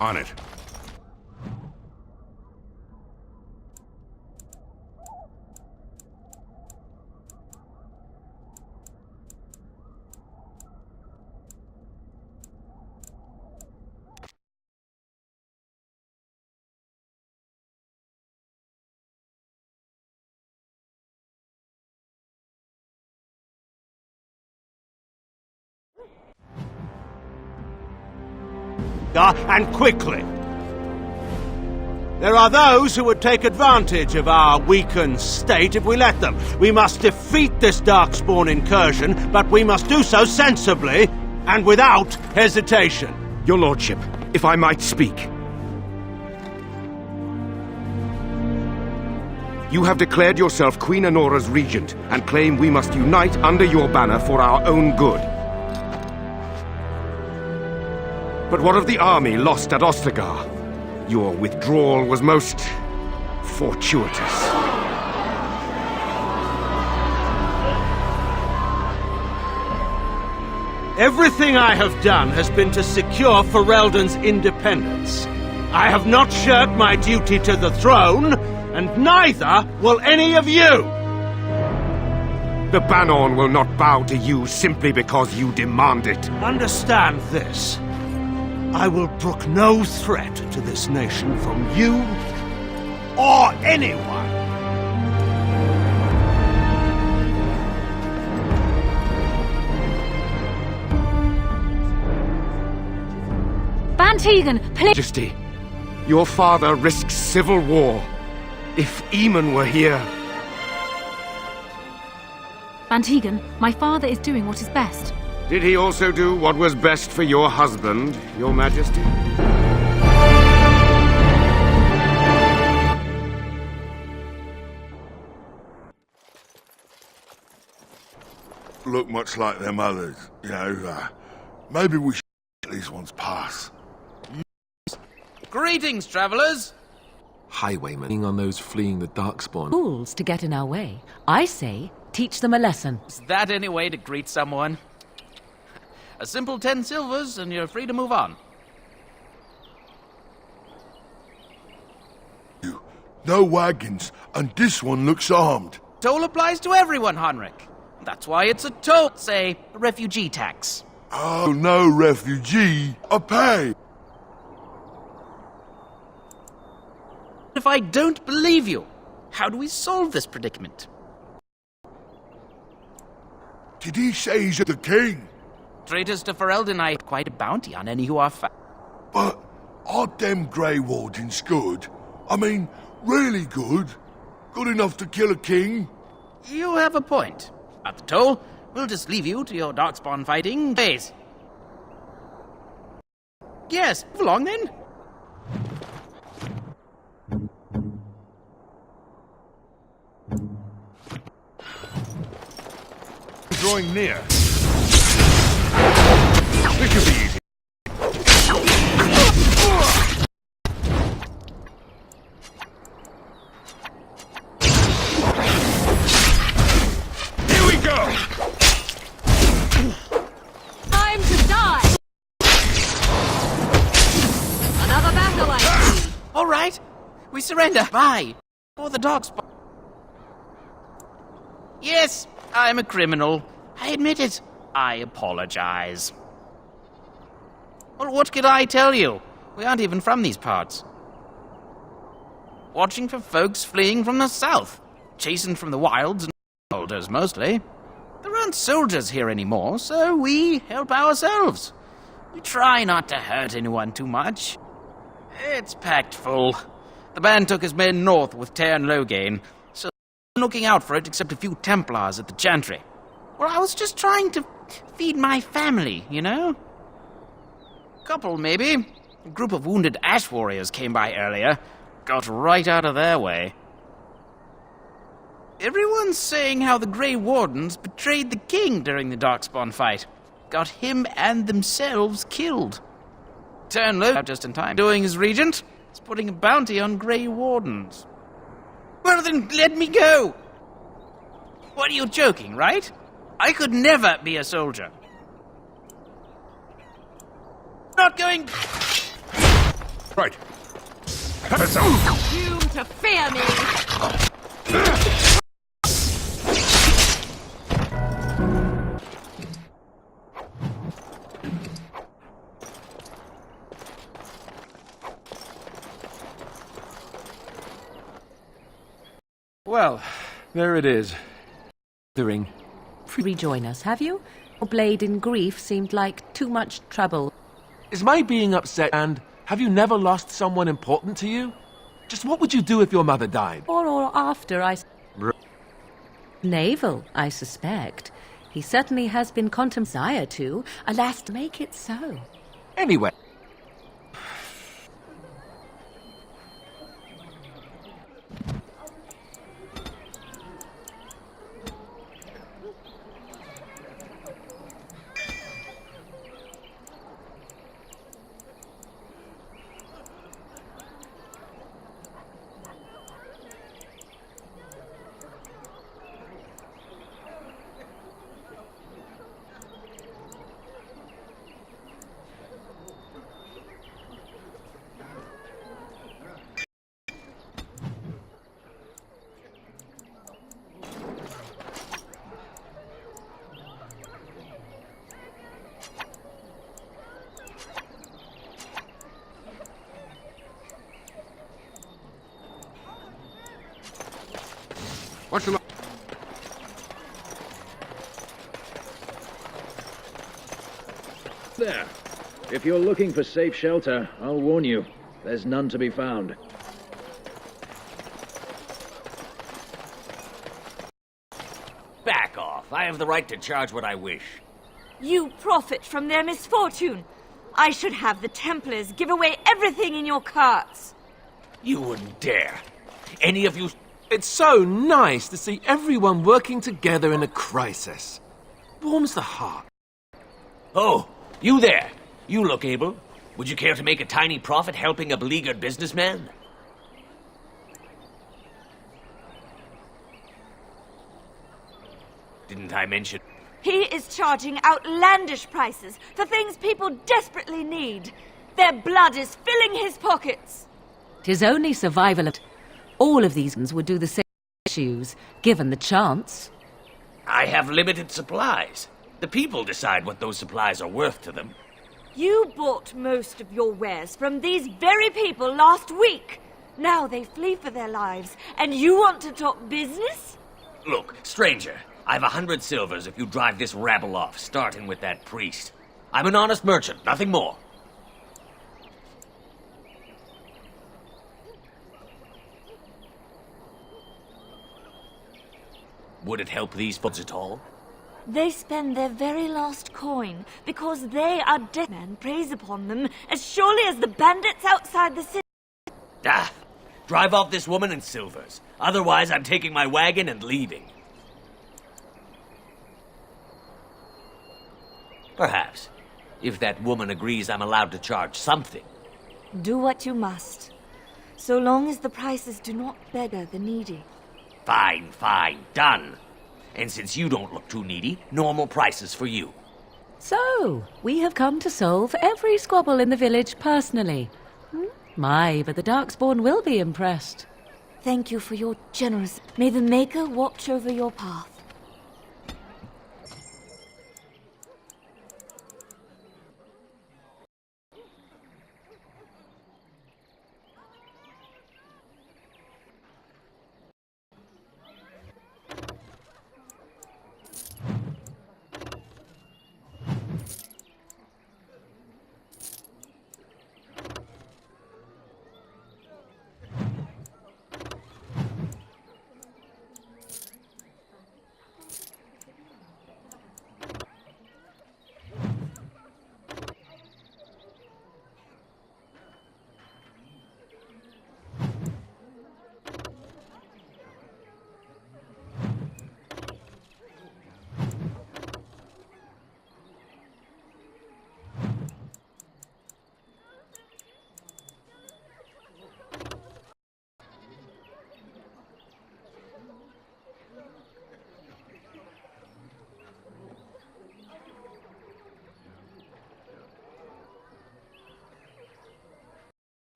On it. And quickly. There are those who would take advantage of our weakened state if we let them. We must defeat this Darkspawn incursion, but we must do so sensibly and without hesitation. Your lordship, if I might speak. You have declared yourself Queen Honora's regent and claim we must unite under your banner for our own good. But what of the army lost at Ostagar? Your withdrawal was most fortuitous. Everything I have done has been to secure Ferelden's independence. I have not shirked my duty to the throne, and neither will any of you! The Bannorn will not bow to you simply because you demand it. Understand this. I will brook no threat to this nation from you or anyone. Van Tegan, please. Majesty, your father risks civil war. If Eamon were here... Van Tegan, my father is doing what is best. Did he also do what was best for your husband, your majesty? Look much like them others, you know. Maybe we should let these ones pass. Greetings, travelers! Highwaymen on those fleeing the Darkspawn. Fools to get in our way. I say, teach them a lesson. Is that any way to greet someone? A simple 10 silvers and you're free to move on. No wagons, and this one looks armed. Toll applies to everyone, Henrik. That's why it's a toll, say, a refugee tax. Oh, no refugee, a pay. If I don't believe you, how do we solve this predicament? Did he say he's the king? Traitors to Ferelden, I quite a bounty on any who are But are them Grey Wardens good? I mean, really good? Good enough to kill a king? You have a point. At the toll, we'll just leave you to your Darkspawn fighting days. Yes, move along then. Drawing near. This should be easy. Here we go! Time to die! Another battle, I see. All right, we surrender. Bye. For the Darkspawn. Yes, I'm a criminal. I admit it. I apologize. Well, what could I tell you? We aren't even from these parts. Watching for folks fleeing from the south. Chasing from the wilds and soldiers, mostly. There aren't soldiers here anymore, so we help ourselves. We try not to hurt anyone too much. It's packed full. The band took his men north with Teyrn Loghain, so looking out for it except a few Templars at the Chantry. Well, I was just trying to feed my family, you know? Couple, maybe. A group of wounded ash warriors came by earlier. Got right out of their way. Everyone's saying how the Grey Wardens betrayed the king during the Darkspawn fight. Got him and themselves killed. Teyrn Loghain, just in time, doing his regent, is putting a bounty on Grey Wardens. Well then, let me go! What, are you joking, right? I could never be a soldier. Not going... Right. Doom to fear me! Well, there it is. The ring. Rejoin us, have you? Your blade in grief seemed like too much trouble. Is my being upset, and have you never lost someone important to you? Just what would you do if your mother died? Or after, Naval, I suspect. He certainly has been desire to. Alas, make it so. Anyway. What's the There. If you're looking for safe shelter, I'll warn you, there's none to be found. Back off. I have the right to charge what I wish. You profit from their misfortune. I should have the Templars give away everything in your carts. You wouldn't dare. Any of you... It's so nice to see everyone working together in a crisis. Warms the heart. Oh, you there. You look able. Would you care to make a tiny profit helping a beleaguered businessman? Didn't I mention... He is charging outlandish prices for things people desperately need. Their blood is filling his pockets. 'Tis only survival of... All of these ones would do the same issues, given the chance. I have limited supplies. The people decide what those supplies are worth to them. You bought most of your wares from these very people last week. Now they flee for their lives, and you want to talk business? Look, stranger, I've 100 silvers if you drive this rabble off, starting with that priest. I'm an honest merchant, nothing more. Would it help these folks at all? They spend their very last coin because they are dead. Man preys upon them as surely as the bandits outside the city. Ah, drive off this woman in silvers. Otherwise, I'm taking my wagon and leaving. Perhaps. If that woman agrees I'm allowed to charge something. Do what you must, so long as the prices do not beggar the needy. Fine, fine, done. And since you don't look too needy, normal prices for you. So, we have come to solve every squabble in the village personally. My, but the Darkspawn will be impressed. Thank you for your generous... May the Maker watch over your path.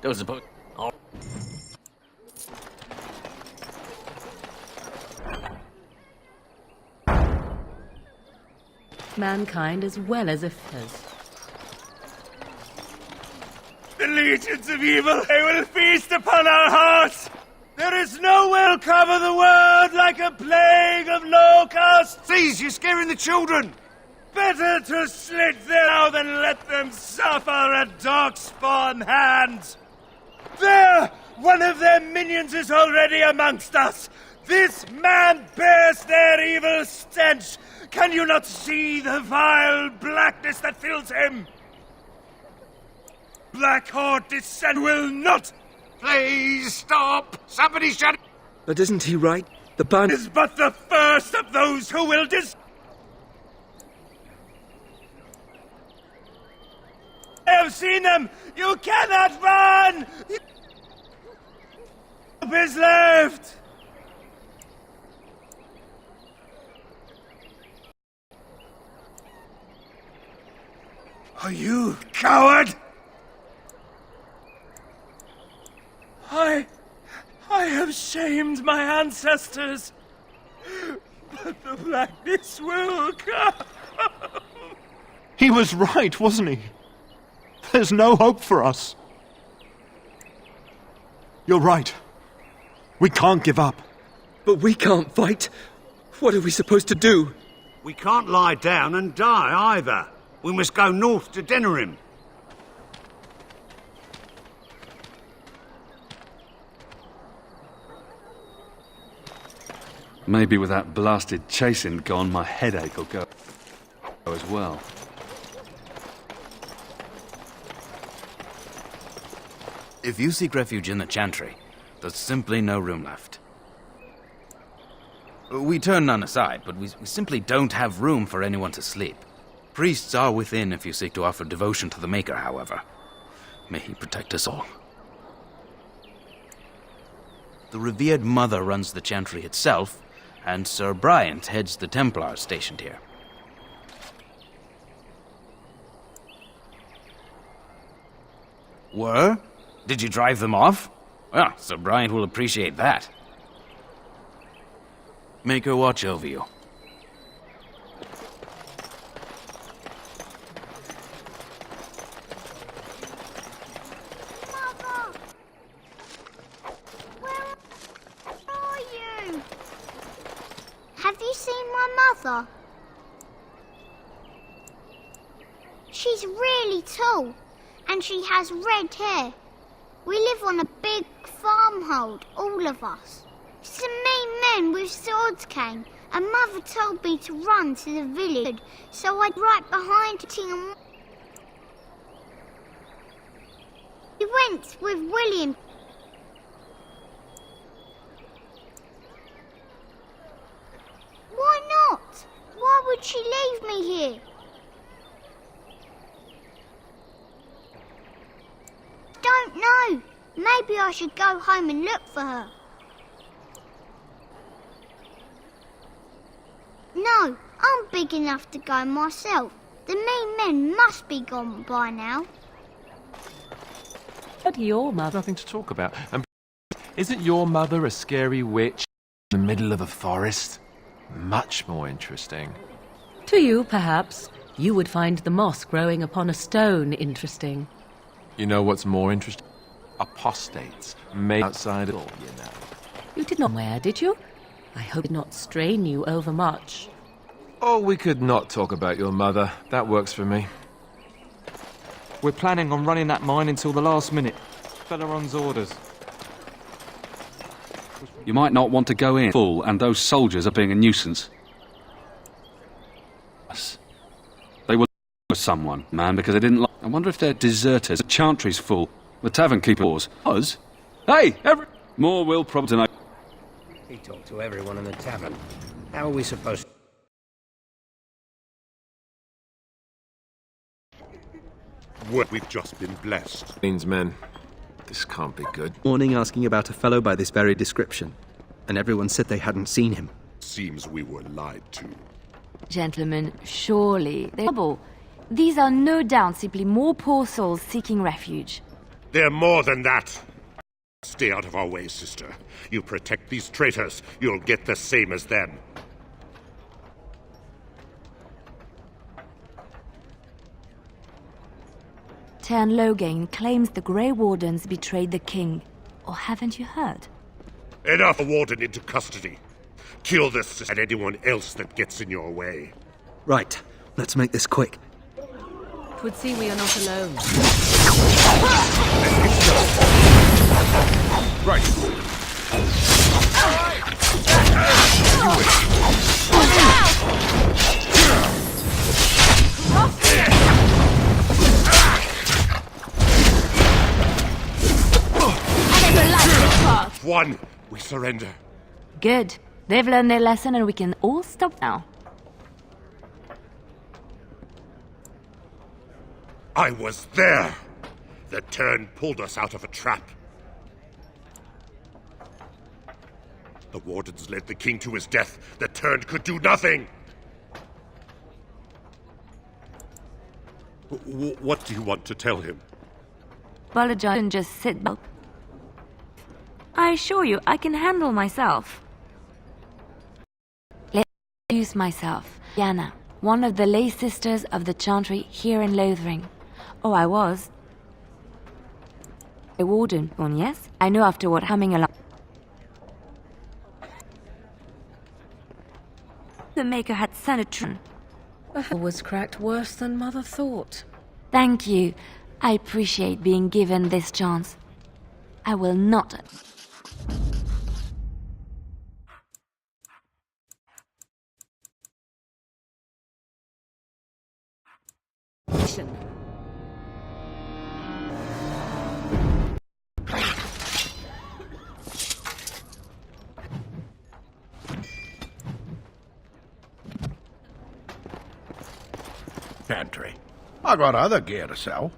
Don't suppose... Oh. Mankind as well as affairs. The legions of evil, they will feast upon our hearts! There is no will cover the world like a plague of locusts! Please, you're scaring the children! Better to slit them now than let them suffer at darkspawn hands! There! One of their minions is already amongst us! This man bears their evil stench! Can you not see the vile blackness that fills him? Black Horde descent will not... Please stop! Somebody shut... But isn't he right? The ban is but the first of those who will I have seen them! You cannot run! Hope is left! Are you coward? I have shamed my ancestors, but the blackness will come. He was right, wasn't he? There's no hope for us. You're right. We can't give up. But we can't fight. What are we supposed to do? We can't lie down and die either. We must go north to Denerim. Maybe with that blasted chasing gone, my headache will go as well. If you seek refuge in the Chantry, there's simply no room left. We turn none aside, but we simply don't have room for anyone to sleep. Priests are within if you seek to offer devotion to the Maker, however. May he protect us all. The revered Mother runs the Chantry itself, and Sir Bryant heads the Templars stationed here. Were? Did you drive them off? Well, Sir Bryant will appreciate that. Make her watch over you. Mother! Where are you? Have you seen my mother? She's really tall, and she has red hair. We live on a big farmhold, all of us. Some mean men with swords came, and Mother told me to run to the village, so I right behind him. He went with William. Why not? Why would she leave me here? Don't know. Maybe I should go home and look for her. No, I'm big enough to go myself. The mean men must be gone by now. But your mother... Nothing to talk about. And isn't your mother a scary witch in the middle of a forest? Much more interesting. To you, perhaps. You would find the moss growing upon a stone interesting. You know what's more interesting? Apostates, made outside of all, you know. You did not wear, did you? I hope it did not strain you overmuch. Oh, we could not talk about your mother. That works for me. We're planning on running that mine until the last minute. Feleron's orders. You might not want to go in full, and those soldiers are being a nuisance. They were someone, man, because they didn't like... I wonder if they're deserters. The Chantry's full. The tavern keepers. Us? Hey, more will probably tonight. He talked to everyone in the tavern. How are we supposed to... We've just been blessed. Means men. This can't be good. Morning asking about a fellow by this very description, and everyone said they hadn't seen him. Seems we were lied to. Gentlemen, surely they trouble. These are no doubt simply more poor souls seeking refuge. They're more than that. Stay out of our way, sister. You protect these traitors, you'll get the same as them. Tern Loghain claims the Grey Wardens betrayed the king. Or haven't you heard? Enough! Warden into custody. Kill this and anyone else that gets in your way. Right, let's make this quick. Twould see we are not alone. Right. One, we surrender. Good. They've learned their lesson and we can all stop now. I was there. The Tern pulled us out of a trap. The Wardens led the king to his death. The Tern could do nothing. What do you want to tell him? Balajan just sit back. I assure you, I can handle myself. Let me introduce myself. Yana, one of the lay sisters of the Chantry here in Lothering. Oh, I was. A warden, one, yes? I know after what humming along. The Maker had sent a tron. The hell was cracked worse than Mother thought. Thank you. I appreciate being given this chance. I will not... Pantry. I got other gear to sell.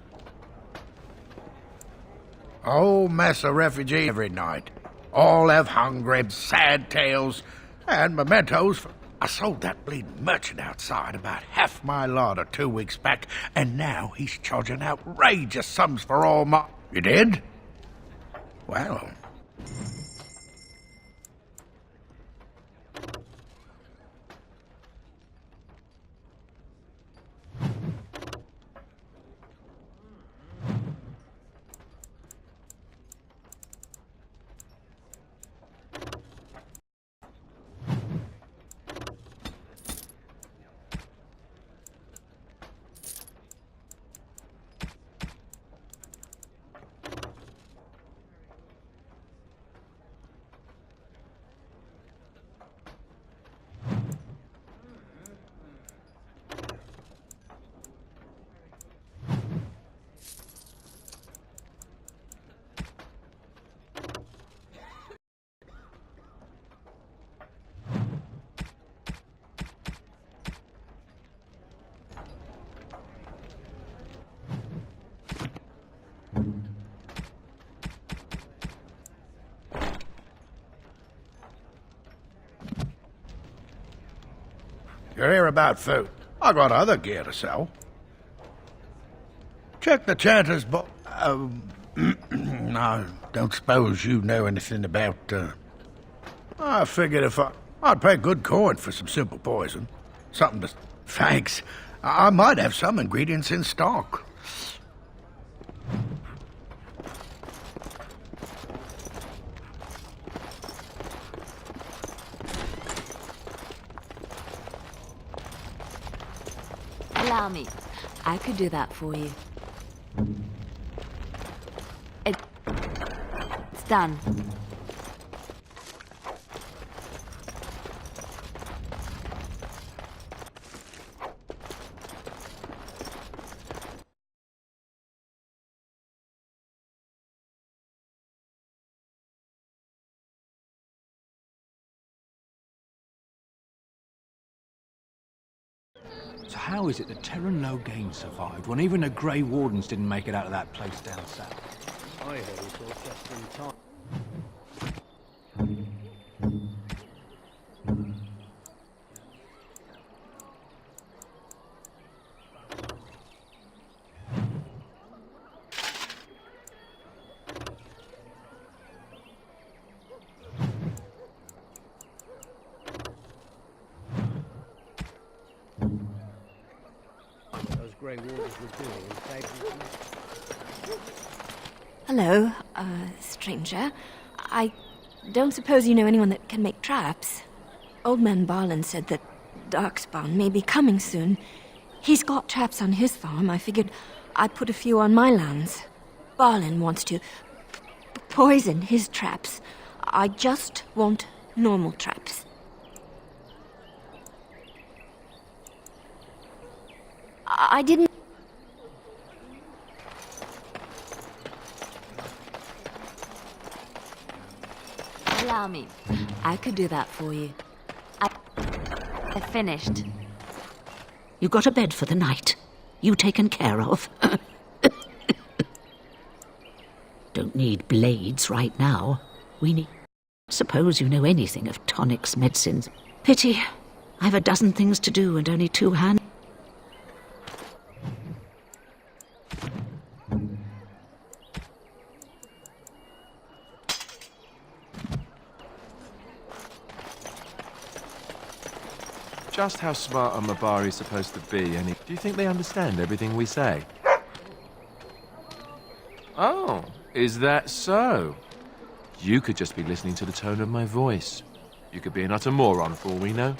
Whole mess of refugees every night. All have hungry, sad tales, and mementos. I sold that bleeding merchant outside about half my larder 2 weeks back, and now he's charging outrageous sums for all my... You did? Well... You're here about food. I got other gear to sell. Check the chanter's book. I don't suppose you know anything about, I figured if I'd pay good coin for some simple poison. Something to... Thanks. I might have some ingredients in stock. Allow me. I could do that for you. It's done. So how is it that Tern Loghain survived when even the Grey Wardens didn't make it out of that place down south? I heard he saw just in time. Hello, stranger. I don't suppose you know anyone that can make traps? Old man Barlin said that Darkspawn may be coming soon. He's got traps on his farm. I figured I'd put a few on my lands. Barlin wants to poison his traps. I just want normal traps. I didn't... Allow me. I could do that for you. I finished. You got a bed for the night? You taken care of? Don't need blades right now. We need... Suppose you know anything of tonics, medicines. Pity. I've a dozen things to do and only 2 hands. Just how smart are Mabari supposed to be? Do you think they understand everything we say? Oh, is that so? You could just be listening to the tone of my voice. You could be an utter moron for all we know.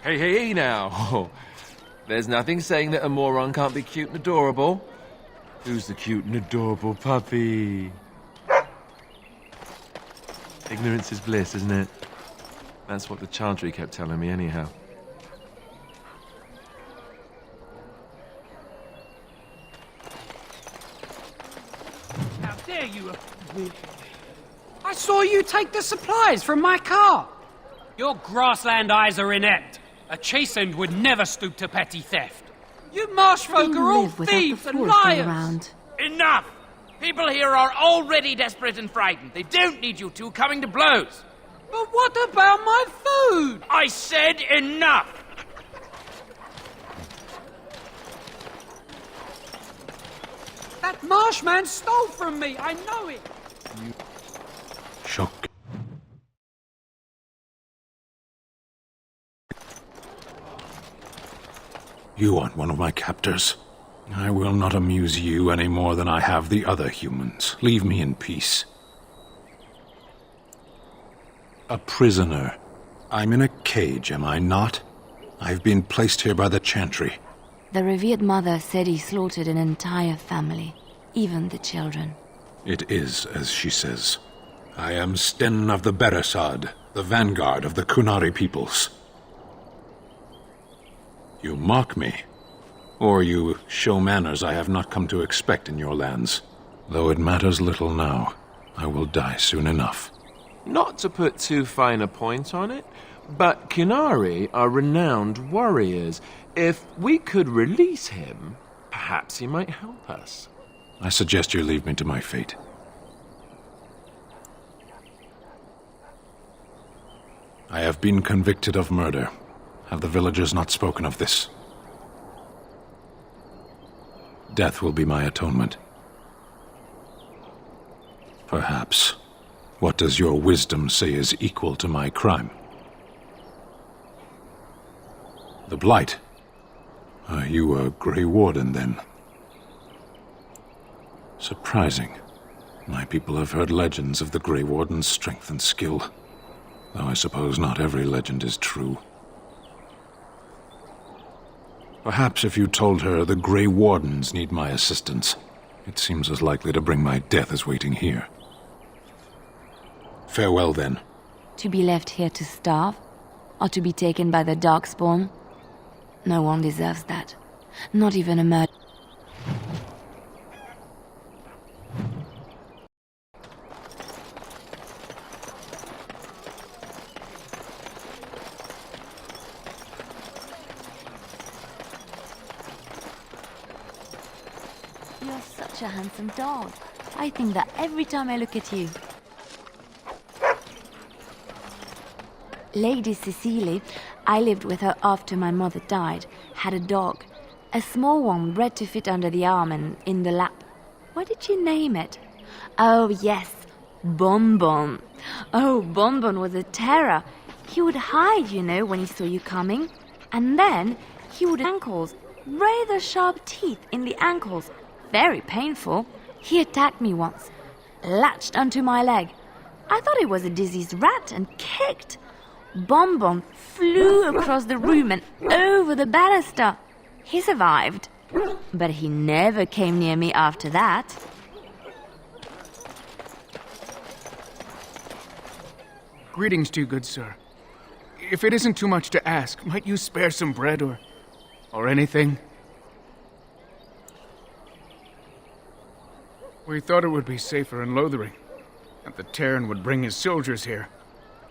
Hey, now. There's nothing saying that a moron can't be cute and adorable. Who's the cute and adorable puppy? Ignorance is bliss, isn't it? That's what the Chantry kept telling me anyhow. How dare you! I saw you take the supplies from my car! Your grassland eyes are inept. A chastened would never stoop to petty theft. You marsh folk are all thieves and liars! Enough! People here are already desperate and frightened. They don't need you two coming to blows. But what about my food? I said enough! That marshman stole from me, I know it! Shock. You aren't one of my captors. I will not amuse you any more than I have the other humans. Leave me in peace. A prisoner. I'm in a cage, am I not? I've been placed here by the Chantry. The revered mother said he slaughtered an entire family, even the children. It is as she says. I am Sten of the Beresad, the vanguard of the Kunari peoples. You mock me, or you show manners I have not come to expect in your lands. Though it matters little now, I will die soon enough. Not to put too fine a point on it, but Kunari are renowned warriors. If we could release him, perhaps he might help us. I suggest you leave me to my fate. I have been convicted of murder. Have the villagers not spoken of this? Death will be my atonement. Perhaps. What does your wisdom say is equal to my crime? The Blight. Are you a Grey Warden, then? Surprising. My people have heard legends of the Grey Warden's strength and skill, though I suppose not every legend is true. Perhaps if you told her the Grey Wardens need my assistance, it seems as likely to bring my death as waiting here. Farewell, then. To be left here to starve? Or to be taken by the Darkspawn? No one deserves that. Not even a murderer. You're such a handsome dog. I think that every time I look at you. Lady Cecily, I lived with her after my mother died, had a dog. A small one bred to fit under the arm and in the lap. What did you name it? Oh, yes, Bonbon. Oh, Bonbon was a terror. He would hide, you know, when he saw you coming. And then He would ankles, rather sharp teeth in the ankles, very painful. He attacked me once, latched onto my leg. I thought it was a diseased rat and kicked. Bonbon flew across the room and over the banister. He survived, but he never came near me after that. Greetings to you, good sir. If it isn't too much to ask, might you spare some bread or anything? We thought it would be safer in Lothering, that the Terran would bring his soldiers here.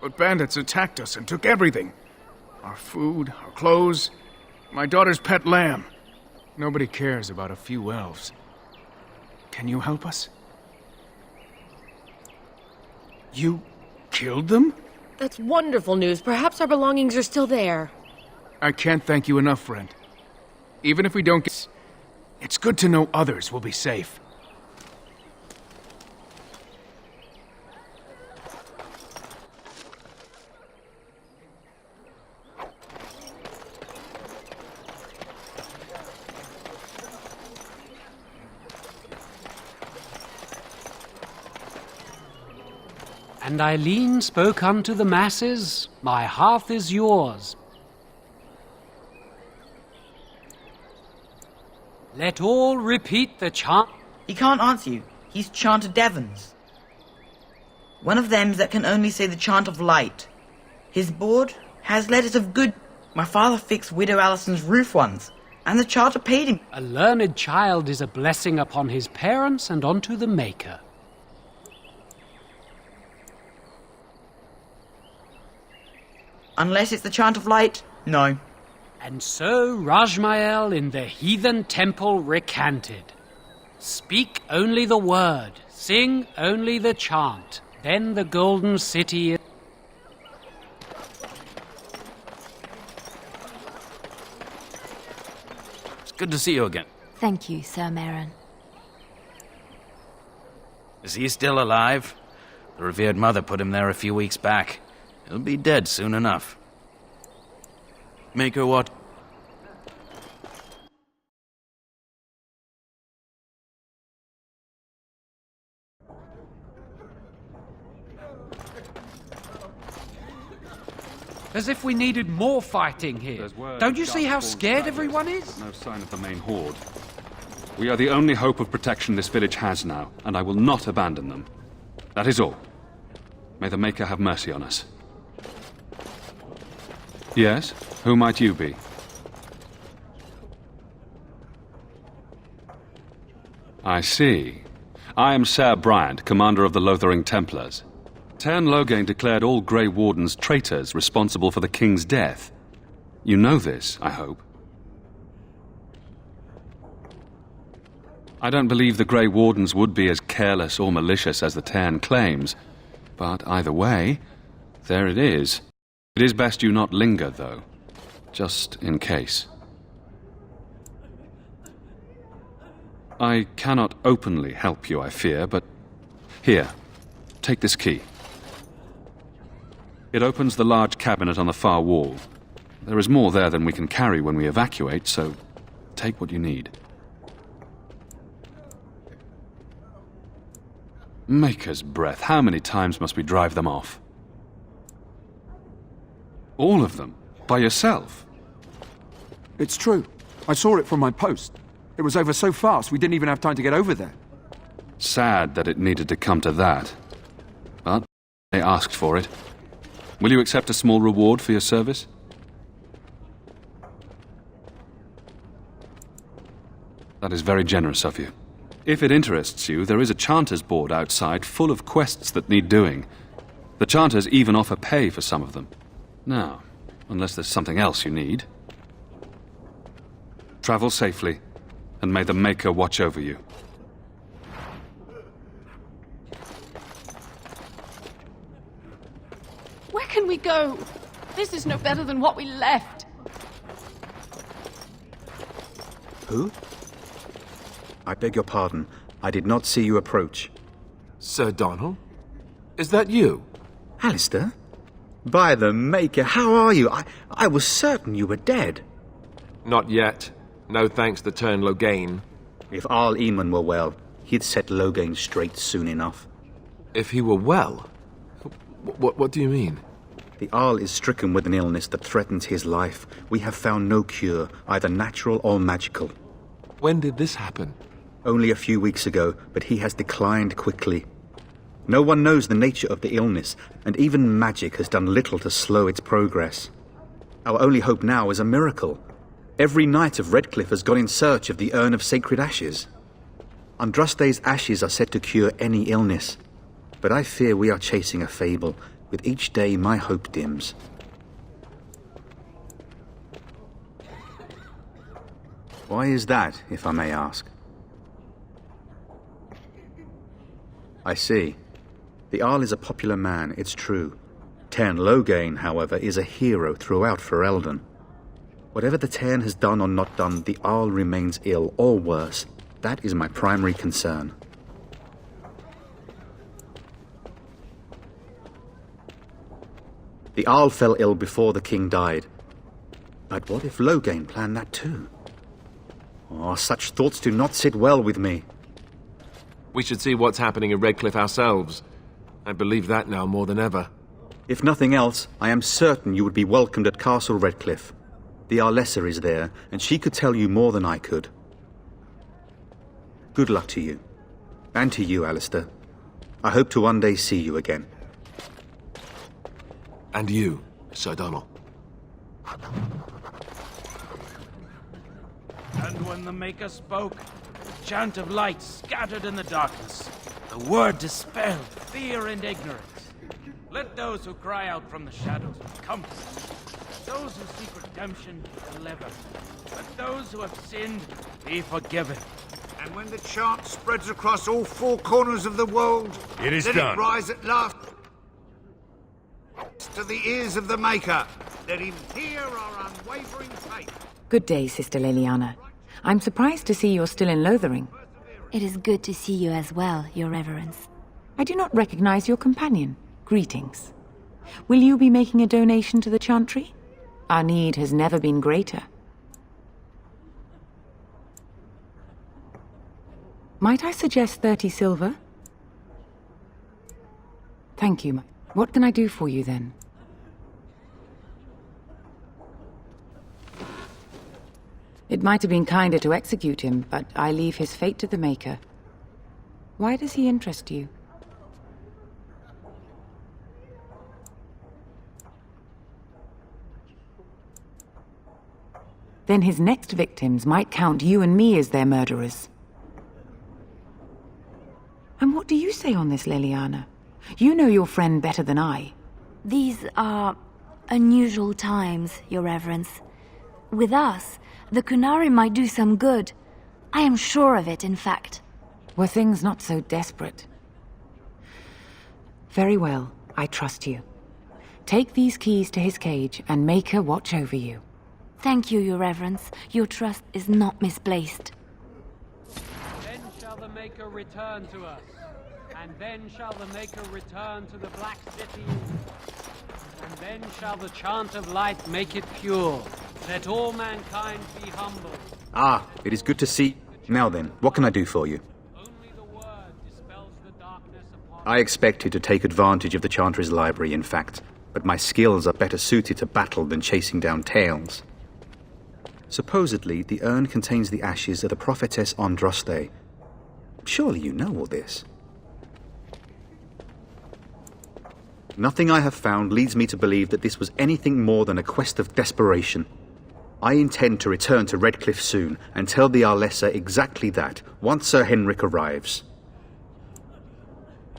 But bandits attacked us and took everything. Our food, our clothes, my daughter's pet lamb. Nobody cares about a few elves. Can you help us? You killed them? That's wonderful news. Perhaps our belongings are still there. I can't thank you enough, friend. Even if we don't get... It's good to know others will be safe. And Eileen spoke unto the masses, "My hearth is yours. Let all repeat the chant." He can't answer you. He's chanted Devons. One of them's that can only say the chant of light. His board has letters of good. My father fixed Widow Allison's roof once, and the charter paid him. A learned child is a blessing upon his parents and unto the Maker. Unless it's the chant of light, no. And so Rajmael in the heathen temple recanted. Speak only the word, sing only the chant, then the golden city is... It's good to see you again. Thank you, Sir Merrin. Is he still alive? The revered mother put him there a few weeks back. He'll be dead soon enough. Make her what? As if we needed more fighting here. Don't you see how scared everyone is? No sign of the main horde. We are the only hope of protection this village has now, and I will not abandon them. That is all. May the Maker have mercy on us. Yes? Who might you be? I see. I am Ser Bryant, commander of the Lothering Templars. Tern Loghain declared all Grey Wardens traitors responsible for the King's death. You know this, I hope. I don't believe the Grey Wardens would be as careless or malicious as the Tern claims, but either way, there it is. It is best you not linger, though, just in case. I cannot openly help you, I fear, but here, take this key. It opens the large cabinet on the far wall. There is more there than we can carry when we evacuate, so take what you need. Maker's breath, how many times must we drive them off? All of them? By yourself? It's true. I saw it from my post. It was over so fast we didn't even have time to get over there. Sad that it needed to come to that. But they asked for it. Will you accept a small reward for your service? That is very generous of you. If it interests you, there is a Chanter's board outside full of quests that need doing. The Chanters even offer pay for some of them. Now, unless there's something else you need. Travel safely, and may the Maker watch over you. Where can we go? This is no better than what we left. Who? I beg your pardon. I did not see you approach. Sir Donald? Is that you? Alistair? By the Maker, how are you? I was certain you were dead. Not yet. No thanks to Turn Loghain. If Arl Eamon were well, he'd set Loghain straight soon enough. If he were well? What do you mean? The Arl is stricken with an illness that threatens his life. We have found no cure, either natural or magical. When did this happen? Only a few weeks ago, but he has declined quickly. No one knows the nature of the illness, and even magic has done little to slow its progress. Our only hope now is a miracle. Every knight of Redcliffe has gone in search of the Urn of Sacred Ashes. Andraste's ashes are said to cure any illness, but I fear we are chasing a fable. With each day, my hope dims. Why is that, if I may ask? I see. The Arl is a popular man, it's true. Tairn Loghain, however, is a hero throughout Ferelden. Whatever the Tairn has done or not done, the Arl remains ill, or worse. That is my primary concern. The Arl fell ill before the king died. But what if Loghain planned that too? Oh, such thoughts do not sit well with me. We should see what's happening in Redcliffe ourselves. I believe that now more than ever. If nothing else, I am certain you would be welcomed at Castle Redcliffe. The Arlessa is there, and she could tell you more than I could. Good luck to you. And to you, Alistair. I hope to one day see you again. And you, Sir Donal. And when the Maker spoke, the chant of light scattered in the darkness. The word dispelled fear and ignorance. Let those who cry out from the shadows be comforted. Those who seek redemption be delivered. Let those who have sinned be forgiven. And when the chant spreads across all four corners of the world, it is let done. It rise at last to the ears of the Maker. Let him hear our unwavering faith. Good day, Sister Leliana. I'm surprised to see you're still in Lothering. It is good to see you as well, Your Reverence. I do not recognize your companion. Greetings. Will you be making a donation to the Chantry? Our need has never been greater. Might I suggest 30 silver? Thank you. What can I do for you then? It might have been kinder to execute him, but I leave his fate to the Maker. Why does he interest you? Then his next victims might count you and me as their murderers. And what do you say on this, Leliana? You know your friend better than I. These are unusual times, Your Reverence. With us, the Kunari might do some good. I am sure of it, in fact. Were things not so desperate? Very well, I trust you. Take these keys to his cage and make her watch over you. Thank you, Your Reverence. Your trust is not misplaced. Then shall the Maker return to us, and then shall the Maker return to the Black City, and then shall the chant of light make it pure. Let all mankind be humble. Ah, it is good to see. Now then, what can I do for you? I expected to take advantage of the Chantry's library, in fact, but my skills are better suited to battle than chasing down tales. Supposedly, the urn contains the ashes of the prophetess Andraste. Surely you know all this. Nothing I have found leads me to believe that this was anything more than a quest of desperation. I intend to return to Redcliffe soon and tell the Arlessa exactly that, once Sir Henrik arrives.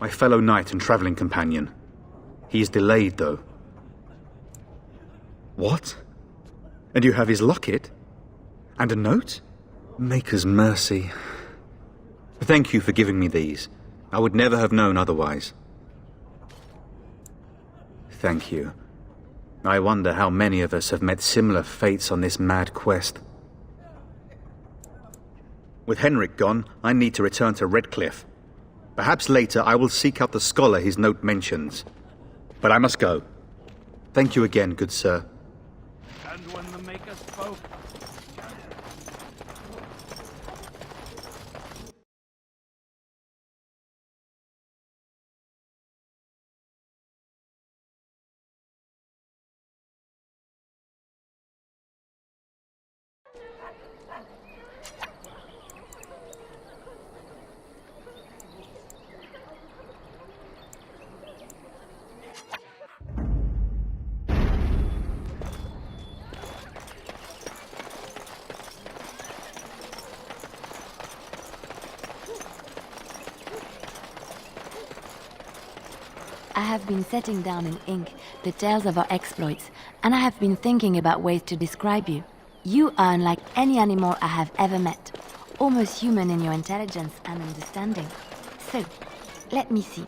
My fellow knight and travelling companion. He is delayed, though. What? And you have his locket? And a note? Maker's mercy. Thank you for giving me these. I would never have known otherwise. Thank you. I wonder how many of us have met similar fates on this mad quest. With Henrik gone, I need to return to Redcliffe. Perhaps later I will seek out the scholar his note mentions. But I must go. Thank you again, good sir. And when the Maker spoke, I have been setting down in ink the tales of our exploits, and I have been thinking about ways to describe you. You are unlike any animal I have ever met, almost human in your intelligence and understanding. So, let me see.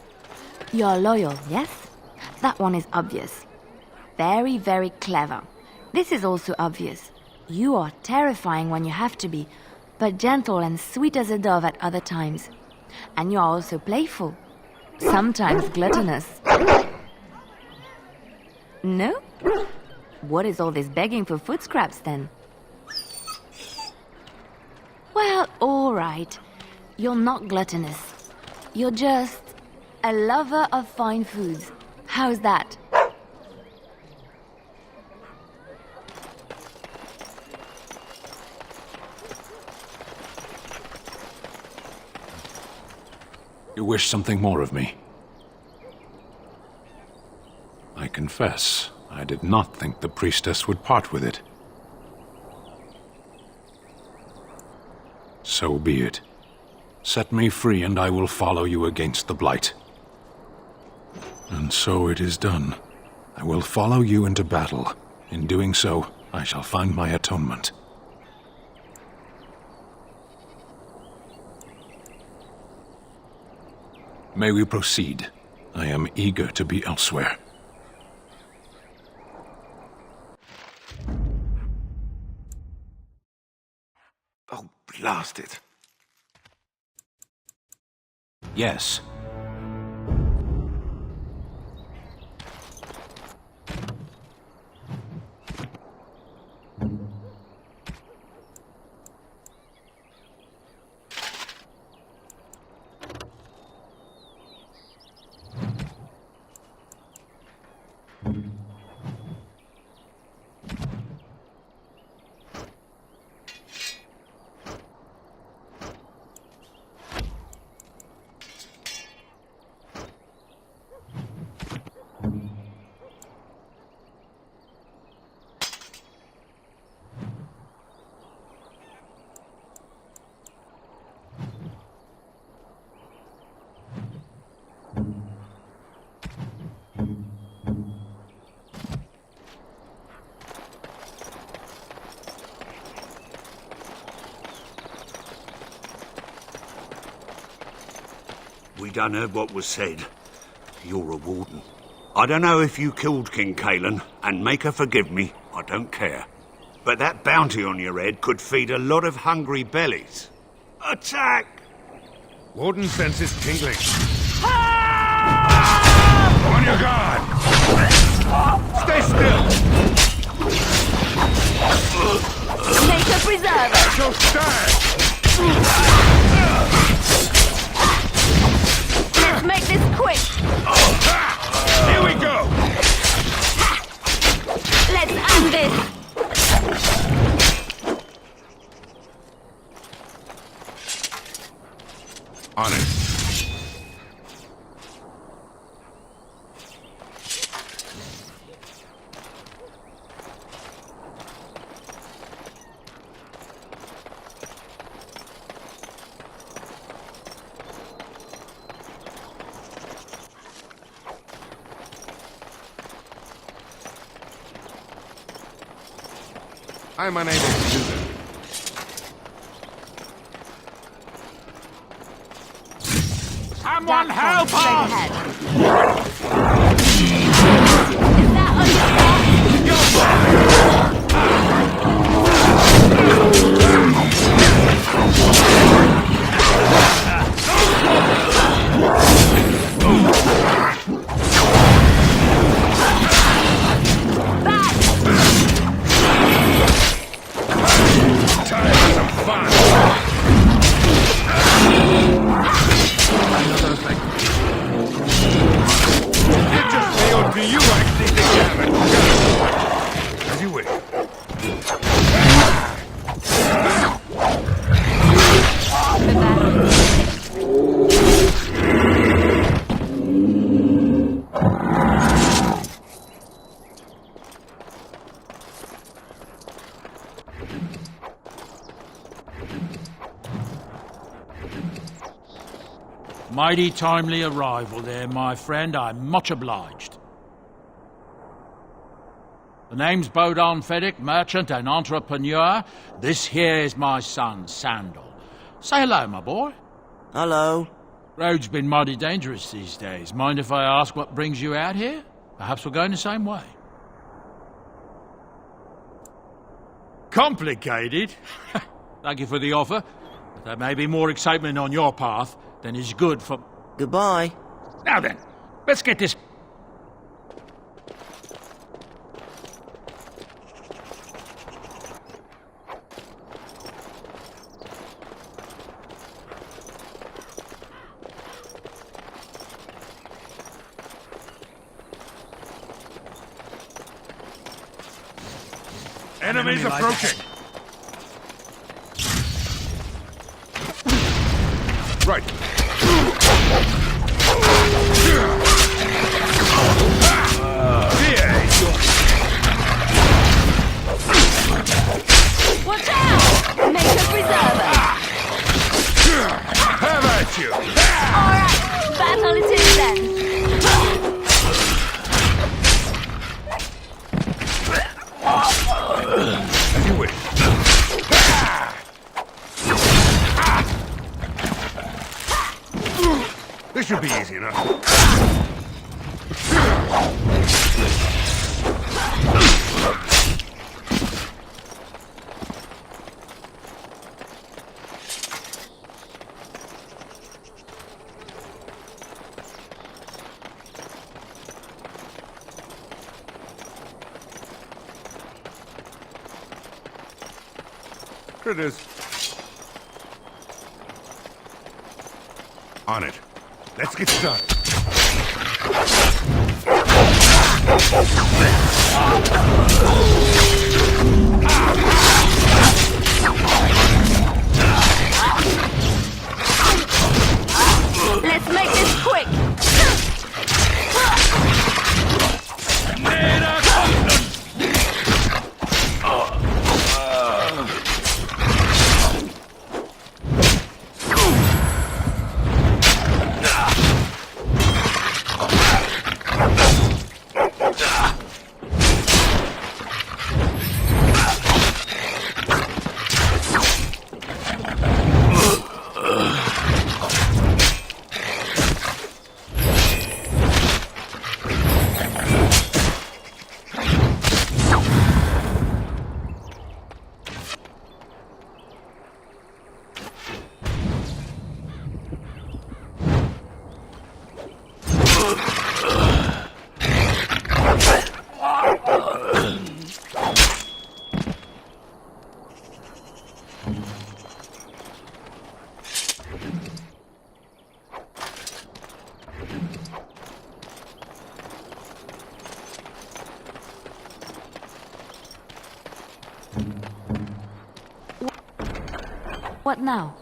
You are loyal, yes? That one is obvious. Very, very clever. This is also obvious. You are terrifying when you have to be, but gentle and sweet as a dove at other times. And you are also playful. Sometimes gluttonous. No? What is all this begging for food scraps then? Well, all right. You're not gluttonous. You're just a lover of fine foods. How's that? You wish something more of me? I confess, I did not think the priestess would part with it. So be it. Set me free and I will follow you against the Blight. And so it is done. I will follow you into battle. In doing so, I shall find my atonement. May we proceed? I am eager to be elsewhere. Oh, blast it. Yes. We done heard what was said. You're a warden. I don't know if you killed King Kalen, and make her forgive me, I don't care. But that bounty on your head could feed a lot of hungry bellies. Attack! Warden senses tingling. On your guard! Stay still! Make a preserver! So stand! Let's make this quick! Here we go! Let's end this! On it. I'm unable to do that. Someone help us! Is that Do you actually think you have it? As you wish. Mighty timely arrival there, my friend. I'm much obliged. The name's Bodon Feddick, merchant and entrepreneur. This here is my son, Sandal. Say hello, my boy. Hello. Road's been mighty dangerous these days. Mind if I ask what brings you out here? Perhaps we're going the same way. Complicated? Thank you for the offer. But there may be more excitement on your path than is good for... Goodbye. Now then, let's get this... Enemies approaching! Right. Watch out! Make a preserver! Have at you! Alright, battle it is then. As you wish. This should be easy enough. Critters. On it. Let's get started. Let's make this quick. What now?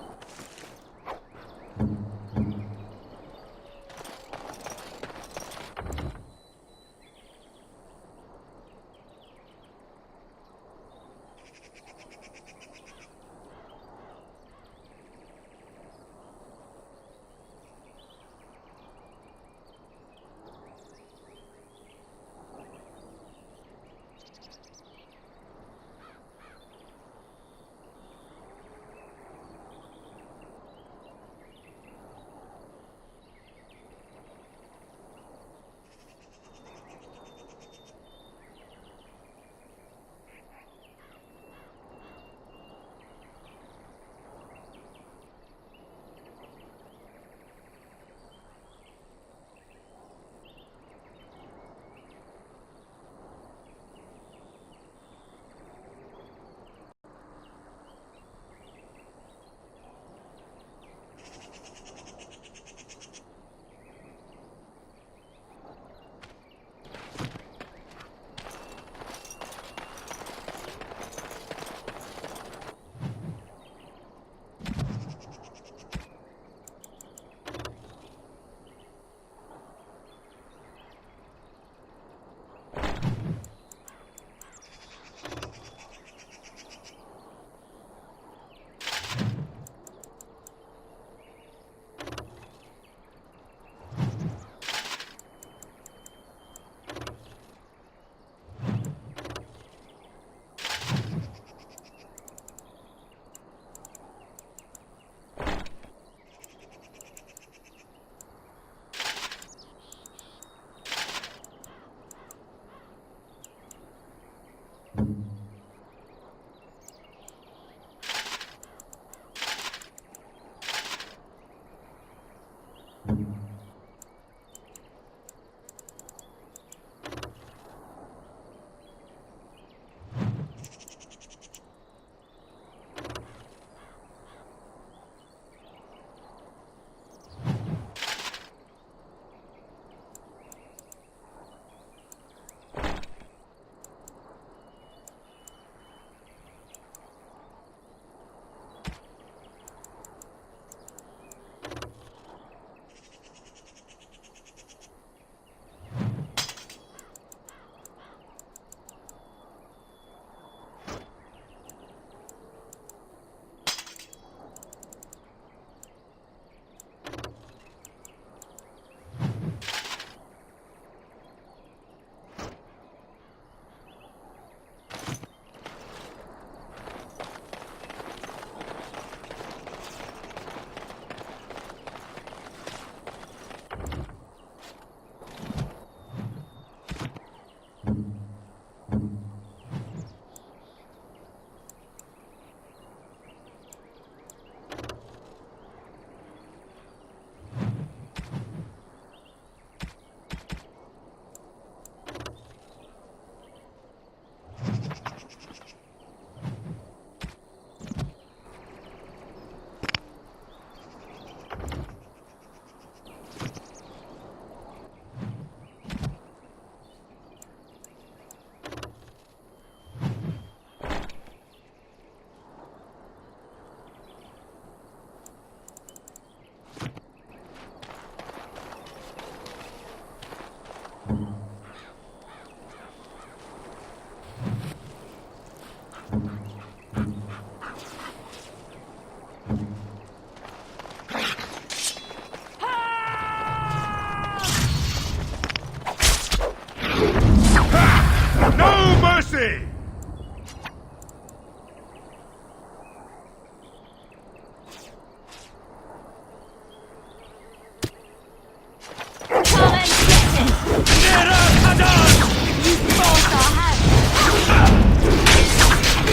Victory!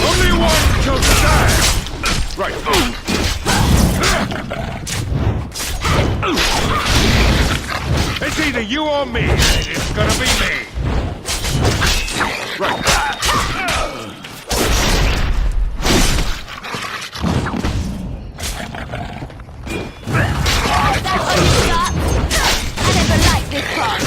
Only one shall stand! Right. It's either you or me, and it's gonna be me. Right. I never liked this part.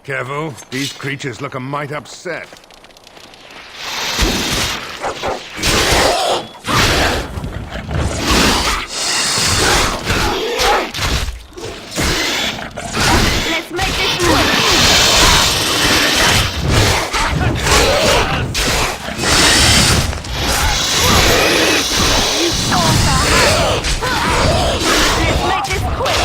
Careful, these creatures look a mite upset. Let's make this work. You saw the Let's make this quick.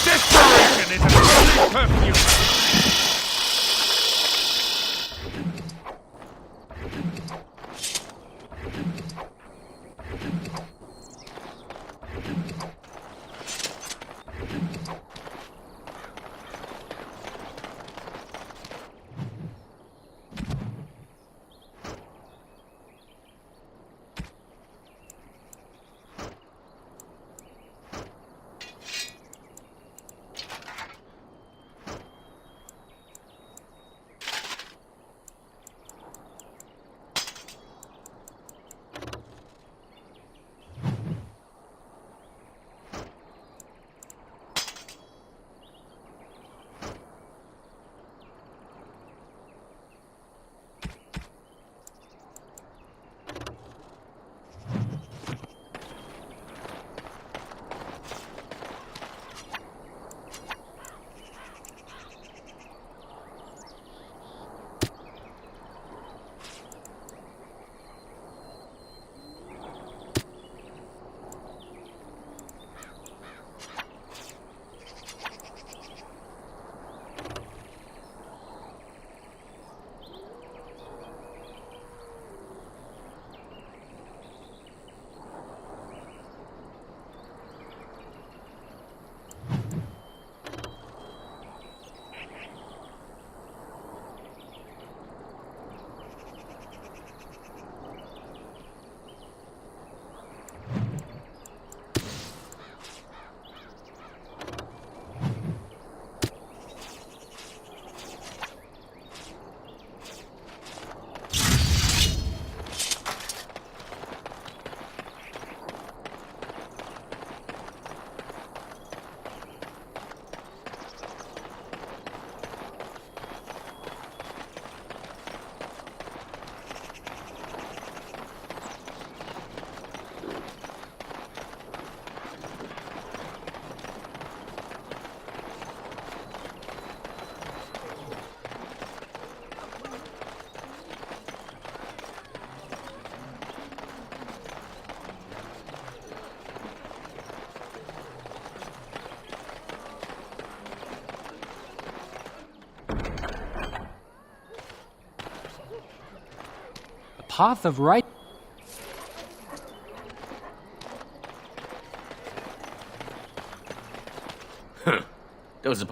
Desperation is an early perfume! Path of right. Those are...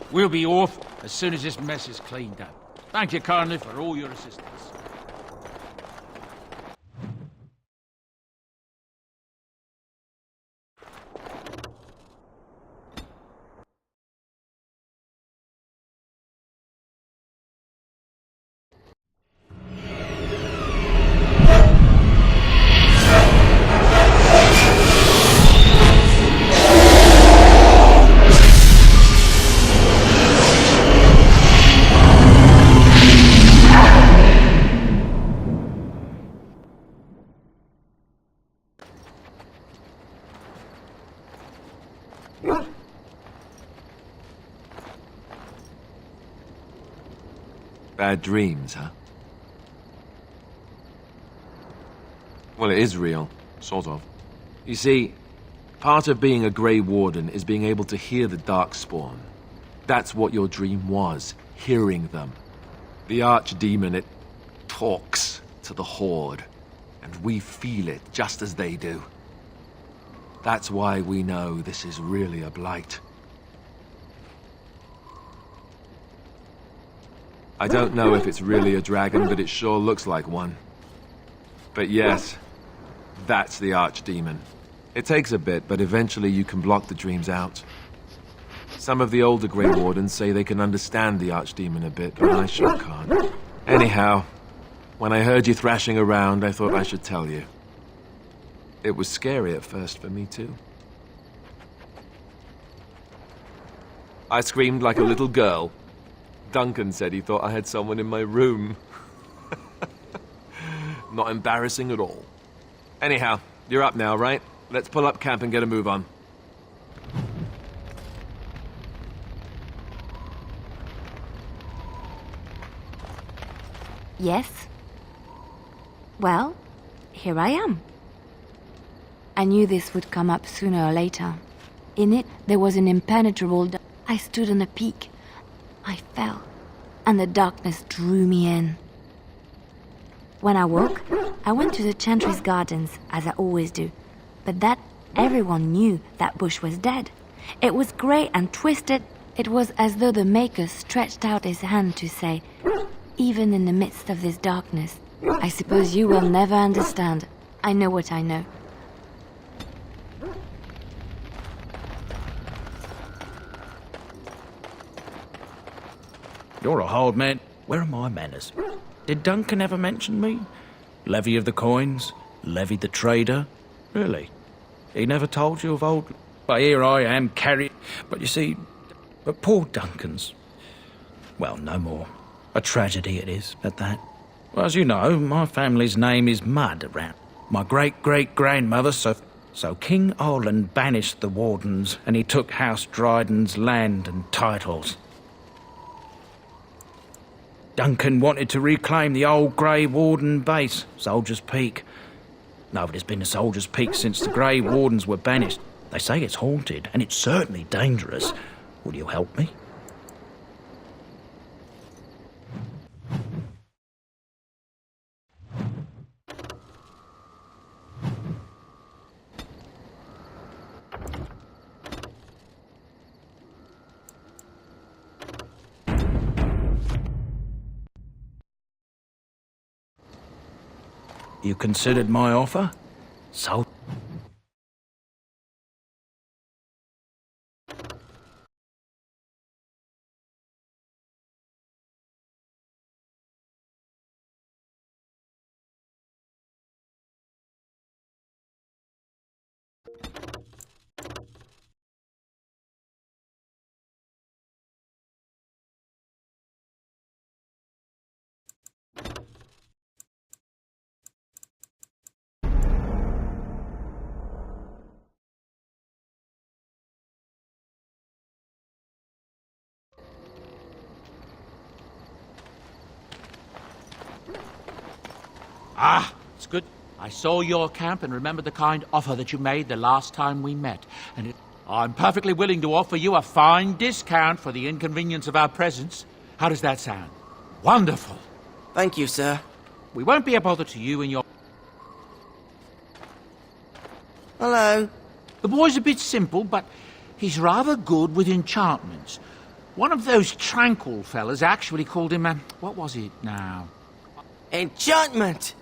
We'll be off as soon as this mess is cleaned up. Thank you kindly for all your assistance. Bad dreams, huh? Well, it is real, sort of. You see, part of being a Grey Warden is being able to hear the Darkspawn. That's what your dream was, hearing them. The Archdemon, it talks to the Horde, and we feel it just as they do. That's why we know this is really a blight. I don't know if it's really a dragon, but it sure looks like one. But yes, that's the Archdemon. It takes a bit, but eventually you can block the dreams out. Some of the older Grey Wardens say they can understand the Archdemon a bit, but I sure can't. Anyhow, when I heard you thrashing around, I thought I should tell you. It was scary at first for me, too. I screamed like a little girl. Duncan said he thought I had someone in my room. Not embarrassing at all. Anyhow, you're up now, right? Let's pull up camp and get a move on. Yes? Well, here I am. I knew this would come up sooner or later. In it, there was an impenetrable... I stood on a peak. I fell, and the darkness drew me in. When I woke, I went to the Chantry's gardens, as I always do. But that everyone knew that bush was dead. It was grey and twisted. It was as though the Maker stretched out his hand to say, even in the midst of this darkness, I suppose you will never understand. I know what I know. You're a hard man. Where are my manners? Did Duncan ever mention me? Levy of the coins? Levy the trader? Really? He never told you of old... But here I am, carried... But you see... But poor Duncan's... Well, no more. A tragedy it is, at that. Well, as you know, my family's name is Mud around. My great-great-grandmother, so King Orland banished the Wardens, and he took House Dryden's land and titles. Duncan wanted to reclaim the old Grey Warden base, Soldier's Peak. Nobody's been to Soldier's Peak since the Grey Wardens were banished. They say it's haunted, and it's certainly dangerous. Will you help me? You considered my offer? So... Ah, it's good. I saw your camp and remembered the kind offer that you made the last time we met. And I'm perfectly willing to offer you a fine discount for the inconvenience of our presence. How does that sound? Wonderful. Thank you, sir. We won't be a bother to you and your... Hello. The boy's a bit simple, but he's rather good with enchantments. One of those tranquil fellas actually called him, what was it now? Enchantment!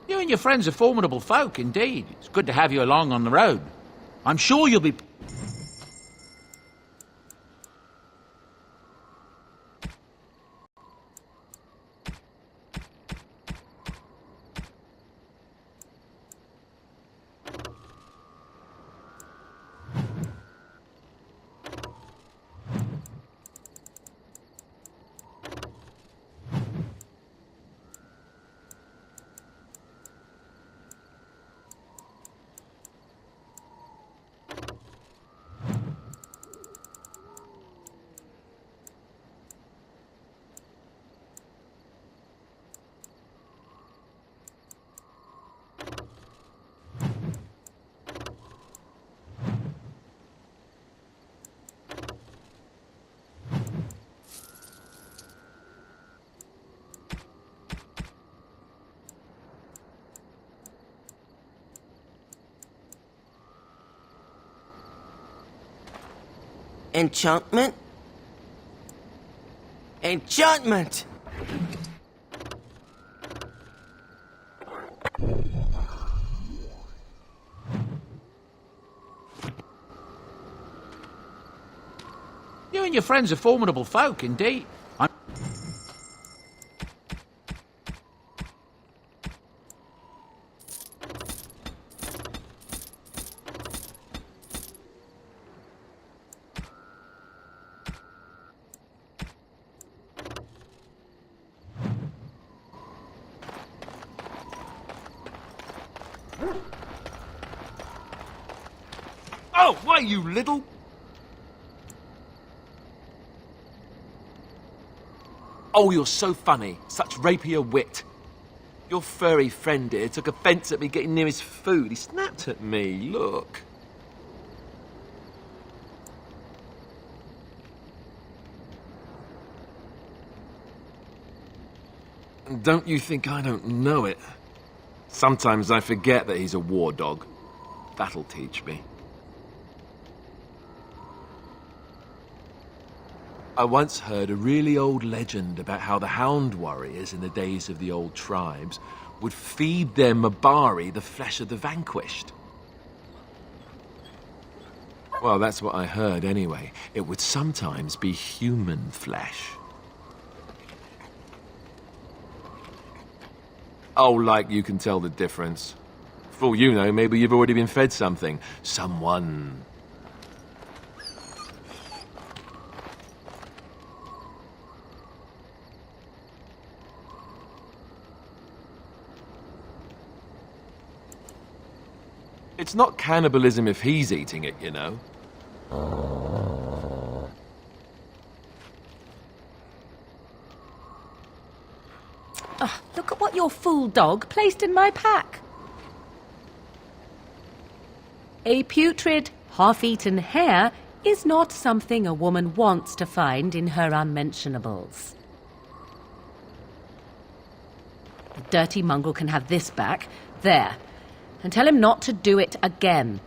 You and your friends are formidable folk, indeed. It's good to have you along on the road. I'm sure you'll be... Enchantment? Enchantment! You and your friends are formidable folk, indeed. Oh, why, you little... Oh, you're so funny. Such rapier wit. Your furry friend here took offence at me getting near his food. He snapped at me, look. Don't you think I don't know it? Sometimes I forget that he's a war dog. That'll teach me. I once heard a really old legend about how the hound warriors in the days of the old tribes would feed their Mabari the flesh of the vanquished. Well, that's what I heard anyway. It would sometimes be human flesh. Oh, like you can tell the difference. For all you know, maybe you've already been fed something. Someone. It's not cannibalism if he's eating it, you know. Oh, look at what your fool dog placed in my pack. A putrid, half-eaten hare is not something a woman wants to find in her unmentionables. The dirty mongrel can have this back. There. And tell him not to do it again.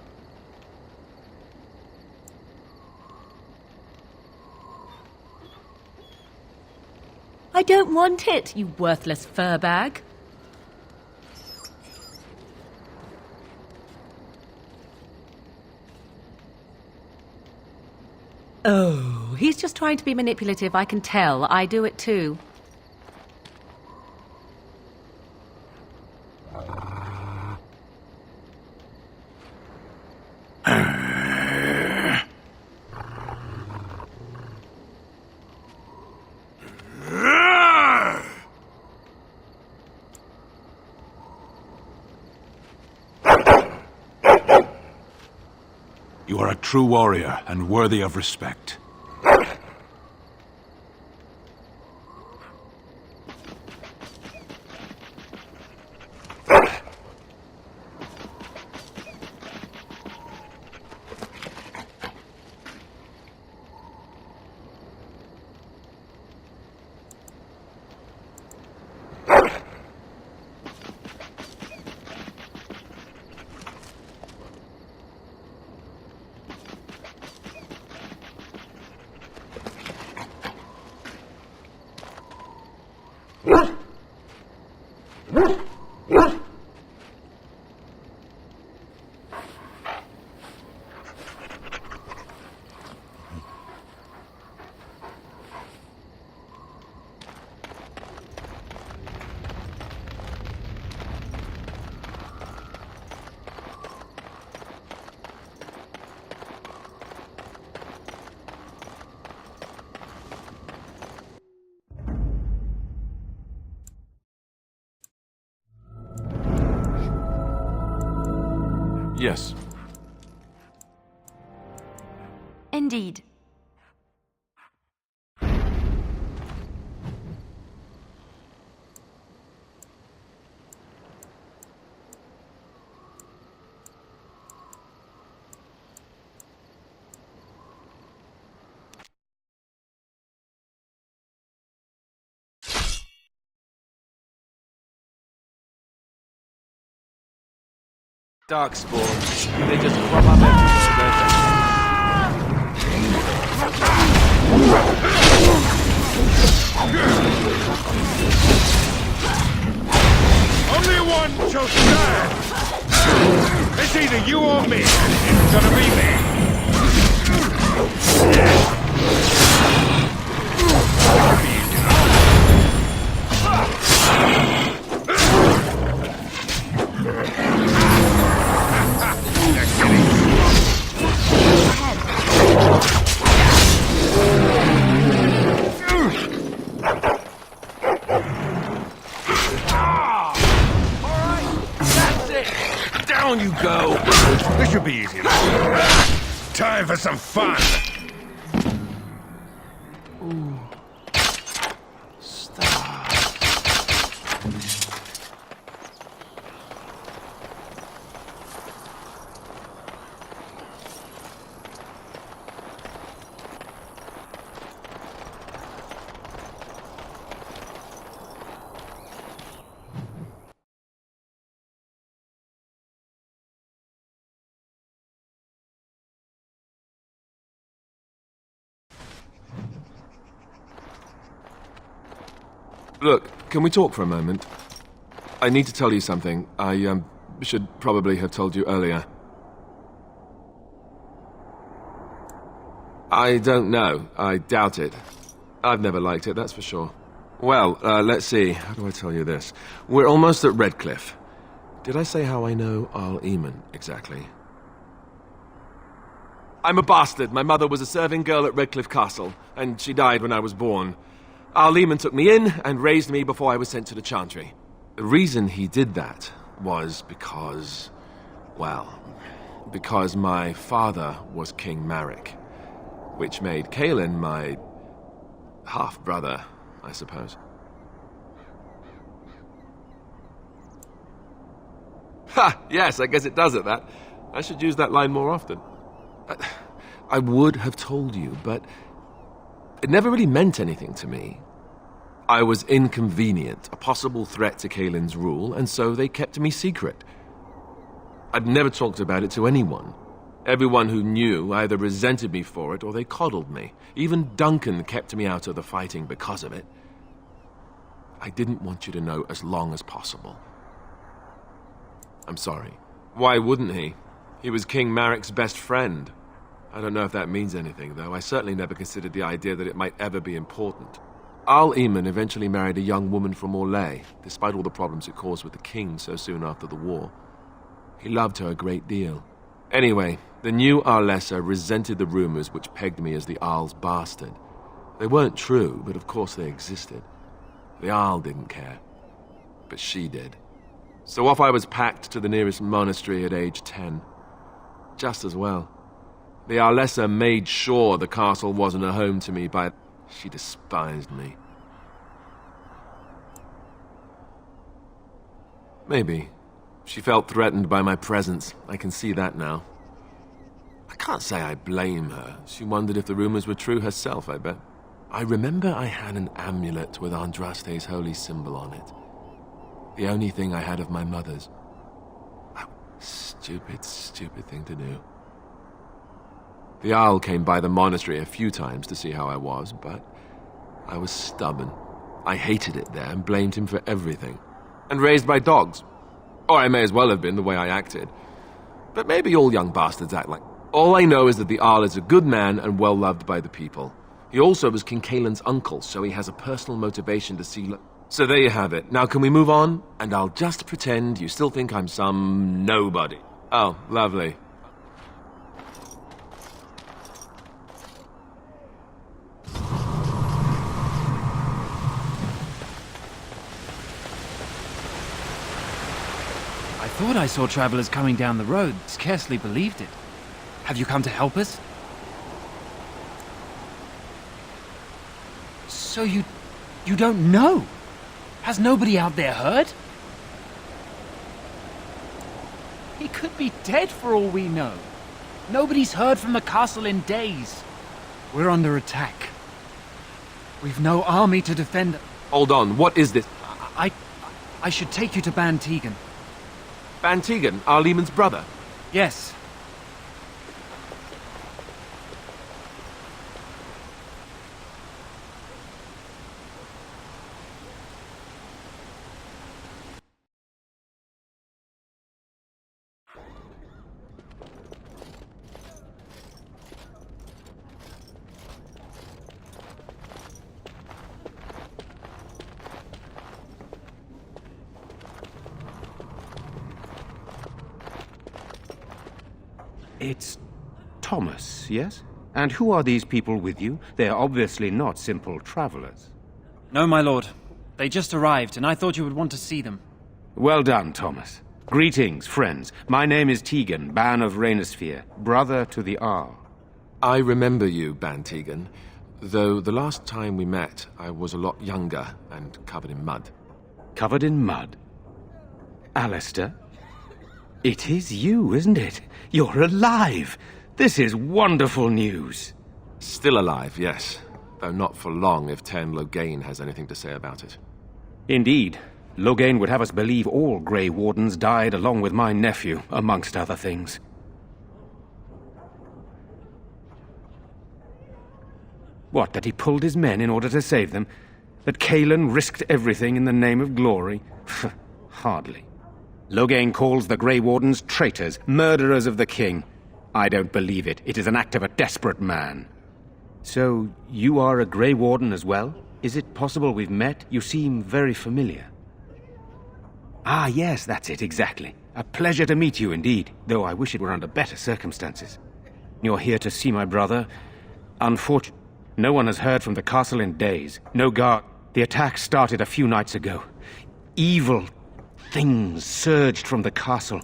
I don't want it, you worthless fur bag. Oh, he's just trying to be manipulative, I can tell. I do it too. You are a true warrior and worthy of respect. Yes. Indeed. Darkspawn. They just crop up everywhere, Only one shall stand! It's either you or me. It's gonna be me. Down you go! This should be easy enough. Time for some fun! Ooh. Stop. Look, can we talk for a moment? I need to tell you something. I, should probably have told you earlier. I don't know. I doubt it. I've never liked it, that's for sure. Well, let's see. How do I tell you this? We're almost at Redcliffe. Did I say how I know Arl Eamon, exactly? I'm a bastard. My mother was a serving girl at Redcliffe Castle, and she died when I was born. Arl Eamon took me in and raised me before I was sent to the Chantry. The reason he did that was because, well, because my father was King Marek, which made Kaelin my half-brother, I suppose. Ha! Yes, I guess it does at that. I should use that line more often. I would have told you, but it never really meant anything to me. I was inconvenient, a possible threat to Kaelin's rule, and so they kept me secret. I'd never talked about it to anyone. Everyone who knew either resented me for it or they coddled me. Even Duncan kept me out of the fighting because of it. I didn't want you to know as long as possible. I'm sorry. Why wouldn't he? He was King Marek's best friend. I don't know if that means anything, though. I certainly never considered the idea that it might ever be important. Arl Eamon eventually married a young woman from Orlais, despite all the problems it caused with the king so soon after the war. He loved her a great deal. Anyway, the new Arlessa resented the rumors which pegged me as the Arl's bastard. They weren't true, but of course they existed. The Arl didn't care, but she did. So off I was packed to the nearest monastery at age 10. Just as well. The Arlessa made sure the castle wasn't a home to me by... She despised me. Maybe. She felt threatened by my presence. I can see that now. I can't say I blame her. She wondered if the rumors were true herself, I bet. I remember I had an amulet with Andraste's holy symbol on it. The only thing I had of my mother's. Oh, stupid, stupid thing to do. The Arl came by the monastery a few times to see how I was, but I was stubborn. I hated it there and blamed him for everything. And raised by dogs. Or I may as well have been the way I acted. But maybe all young bastards act like... All I know is that the Jarl is a good man and well-loved by the people. He also was King Kaelin's uncle, so he has a personal motivation to see... So there you have it. Now can we move on? And I'll just pretend you still think I'm some nobody. Oh, lovely. I thought I saw travelers coming down the road. Scarcely believed it. Have you come to help us? So you don't know? Has nobody out there heard? He could be dead for all we know. Nobody's heard from the castle in days. We're under attack. We've no army to defend. Hold on, what is this? I should take you to Ban Tegan. Ban Tegan, our Lehman's brother? Yes. It's Thomas, yes? And who are these people with you? They are obviously not simple travelers. No, my lord. They just arrived, and I thought you would want to see them. Well done, Thomas. Greetings, friends. My name is Tegan, Ban of Rainisfere, brother to the Jarl. I remember you, Ban Tegan. Though the last time we met, I was a lot younger and covered in mud. Covered in mud? Alistair? It is you, isn't it? You're alive! This is wonderful news! Still alive, yes. Though not for long if Tern Loghain has anything to say about it. Indeed. Loghain would have us believe all Grey Wardens died along with my nephew, amongst other things. What, that he pulled his men in order to save them? That Kaelin risked everything in the name of glory? Hardly. Loghain calls the Grey Wardens traitors, murderers of the king. I don't believe it. It is an act of a desperate man. So, you are a Grey Warden as well? Is it possible we've met? You seem very familiar. Ah, yes, that's it, exactly. A pleasure to meet you indeed, though I wish it were under better circumstances. You're here to see my brother? Unfortunately, no one has heard from the castle in days. No guard. The attack started a few nights ago. Evil things surged from the castle.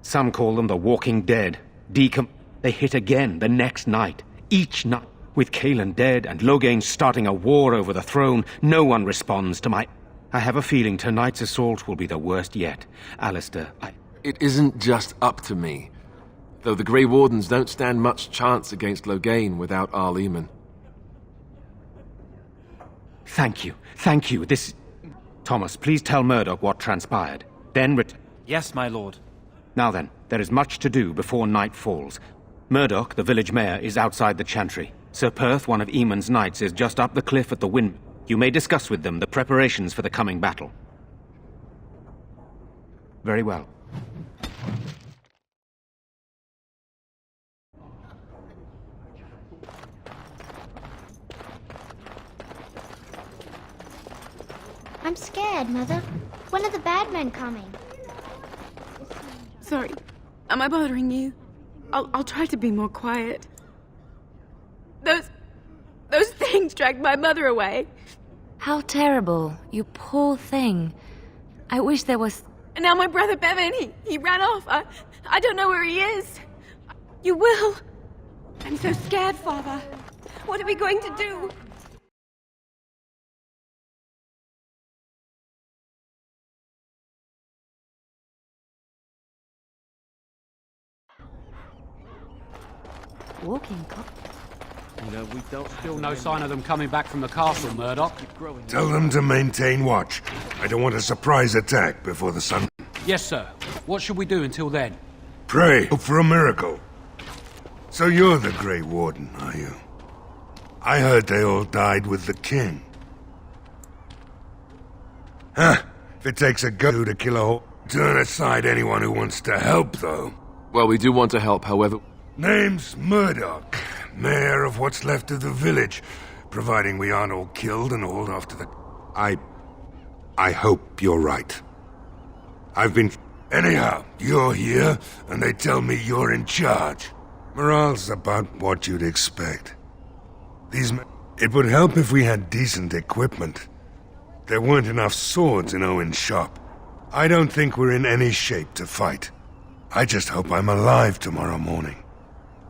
Some call them the Walking Dead. They hit again the next night. Each night. With Kaelin dead and Loghain starting a war over the throne, no one responds to my... I have a feeling tonight's assault will be the worst yet. Alistair, It isn't just up to me. Though the Grey Wardens don't stand much chance against Loghain without our Lehman. Thank you. Thank you. Thomas, please tell Murdoch what transpired. Then Yes, my lord. Now then, there is much to do before night falls. Murdoch, the village mayor, is outside the chantry. Sir Perth, one of Eamon's knights, is just up the cliff at the wind. You may discuss with them the preparations for the coming battle. Very well. I'm scared, Mother. When are the bad men coming? Sorry. Am I bothering you? I'll try to be more quiet. Those things dragged my mother away. How terrible. You poor thing. I wish there was... And now my brother Bevan, he ran off. I don't know where he is. You will. I'm so scared, Father. What are we going to do? Walking cock. We don't still no sign of them coming back from the castle, Murdoch. Tell them to maintain watch. I don't want a surprise attack before the sun. Yes, sir. What should we do until then? Pray, hope for a miracle. So you're the Grey Warden, are you? I heard they all died with the king. Huh. If it takes a go to kill a whole... Turn aside anyone who wants to help, though. Well, we do want to help, however... Name's Murdoch, mayor of what's left of the village, providing we aren't all killed and hauled off to the... I hope you're right. I've been... Anyhow, you're here, and they tell me you're in charge. Morale's about what you'd expect. It would help if we had decent equipment. There weren't enough swords in Owen's shop. I don't think we're in any shape to fight. I just hope I'm alive tomorrow morning.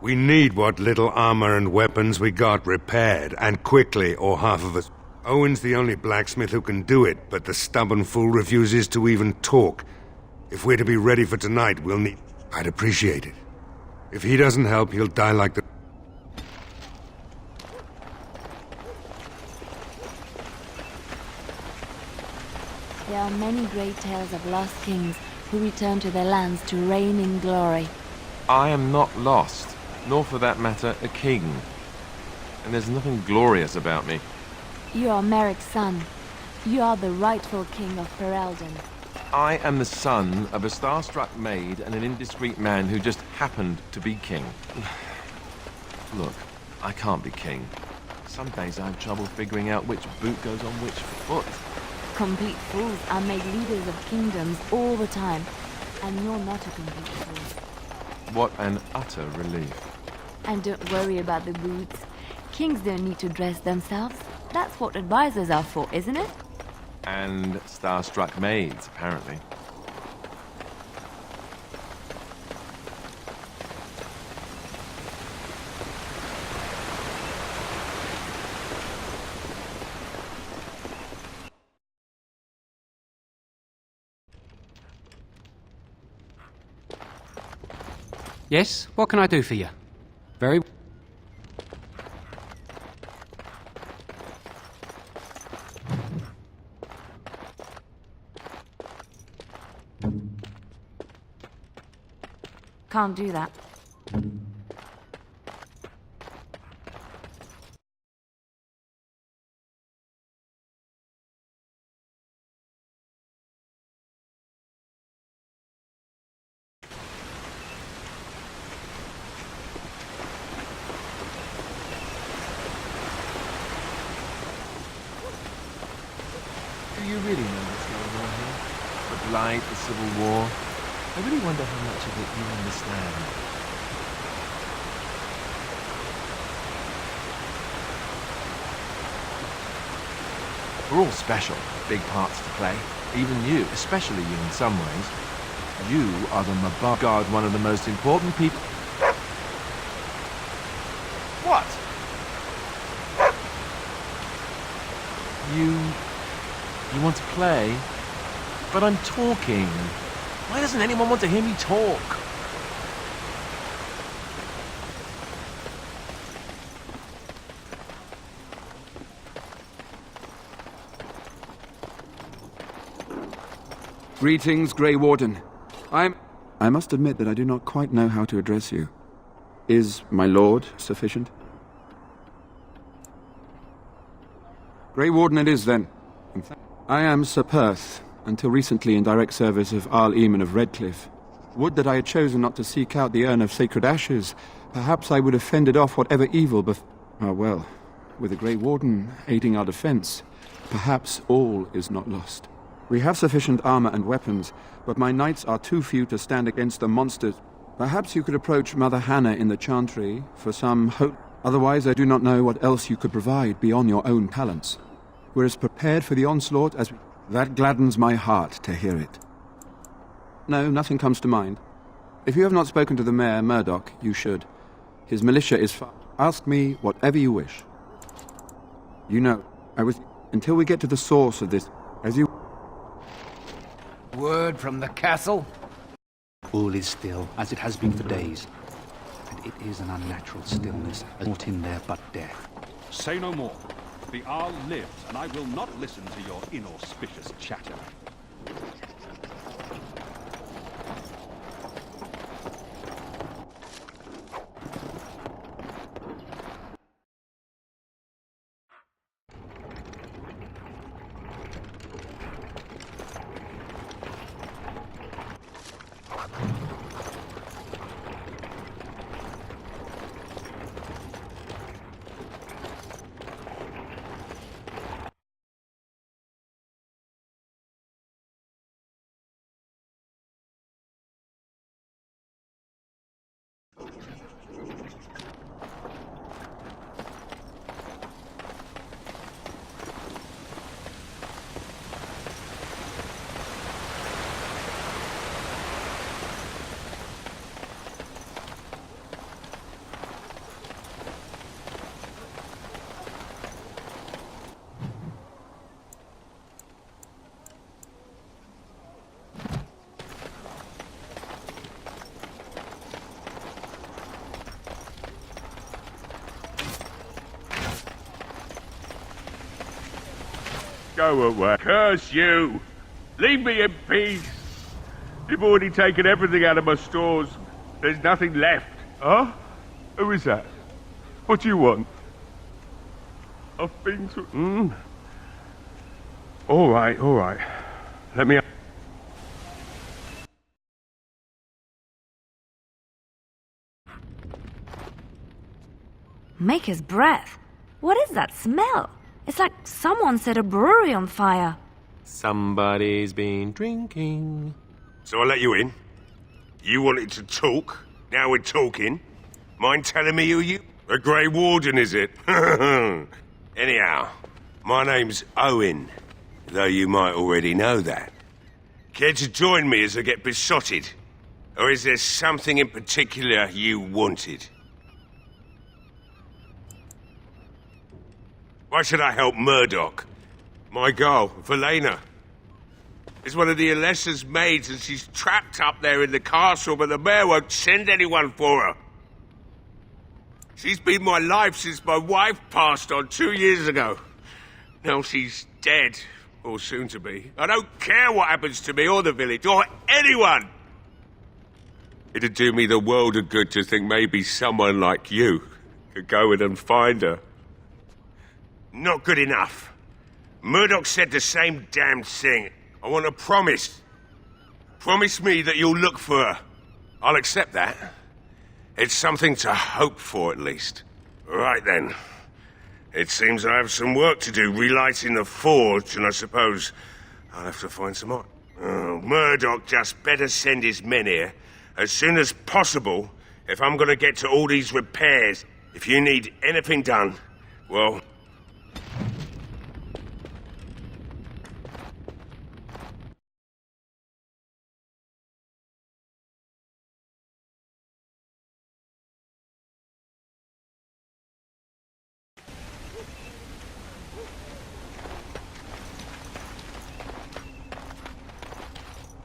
We need what little armor and weapons we got repaired, and quickly, or half of us. Owen's the only blacksmith who can do it, but the stubborn fool refuses to even talk. If we're to be ready for tonight, we'll need... I'd appreciate it. If he doesn't help, he'll die like the... There are many great tales of lost kings who return to their lands to reign in glory. I am not lost, nor for that matter, a king. And there's nothing glorious about me. You are Merrick's son. You are the rightful king of Ferelden. I am the son of a starstruck maid and an indiscreet man who just happened to be king. Look, I can't be king. Some days I have trouble figuring out which boot goes on which foot. Complete fools are made leaders of kingdoms all the time, and you're not a complete fool. What an utter relief. And don't worry about the boots. Kings don't need to dress themselves. That's what advisors are for, isn't it? And starstruck maids, apparently. Yes, what can I do for you? Very... Can't do that. Do you really know what's going on here? The Blight, the Civil War? I really wonder how much of it you understand. We're all special, big parts to play. Even you, especially you in some ways. You are the Mabard, one of the most important people... What? You want to play? But I'm talking. Why doesn't anyone want to hear me talk? Greetings, Grey Warden. I must admit that I do not quite know how to address you. Is my lord sufficient? Grey Warden it is, then. I am Sir Perth, until recently in direct service of Arl Eamon of Redcliffe. Would that I had chosen not to seek out the urn of sacred ashes. Perhaps I would have fended off whatever evil well, with the Grey Warden aiding our defense, perhaps all is not lost. We have sufficient armor and weapons, but my knights are too few to stand against the monsters. Perhaps you could approach Mother Hannah in the Chantry for some hope. Otherwise, I do not know what else you could provide beyond your own talents. We're as prepared for the onslaught as... That gladdens my heart to hear it. No, nothing comes to mind. If you have not spoken to the Mayor, Murdoch, you should. His militia is far. Ask me whatever you wish. You know, until we get to the source of this, as you... Word from the castle? All is still, as it has been for days. And it is an unnatural stillness, naught in there but death. Say no more. The Arl lives, and I will not listen to your inauspicious chatter. Go away. Curse you! Leave me in peace! You've already taken everything out of my stores. There's nothing left. Huh? Who is that? What do you want? I've been to... All right. Let me... Maker's breath. What is that smell? It's like someone set a brewery on fire. Somebody's been drinking. So I let you in. You wanted to talk. Now we're talking. Mind telling me who you... The Grey Warden, is it? Anyhow, my name's Owen. Though you might already know that. Care to join me as I get besotted? Or is there something in particular you wanted? Why should I help Murdoch? My girl, Velena, is one of the Alessa's maids and she's trapped up there in the castle, but the mayor won't send anyone for her. She's been my life since my wife passed on 2 years ago. Now she's dead, or soon to be. I don't care what happens to me or the village, or anyone! It'd do me the world of good to think maybe someone like you could go in and find her. Not good enough. Murdoch said the same damn thing. I want a promise. Promise me that you'll look for her. I'll accept that. It's something to hope for, at least. Right then. It seems I have some work to do relighting the forge, and I suppose I'll have to find some more. Oh, Murdoch just better send his men here as soon as possible if I'm gonna get to all these repairs. If you need anything done, well...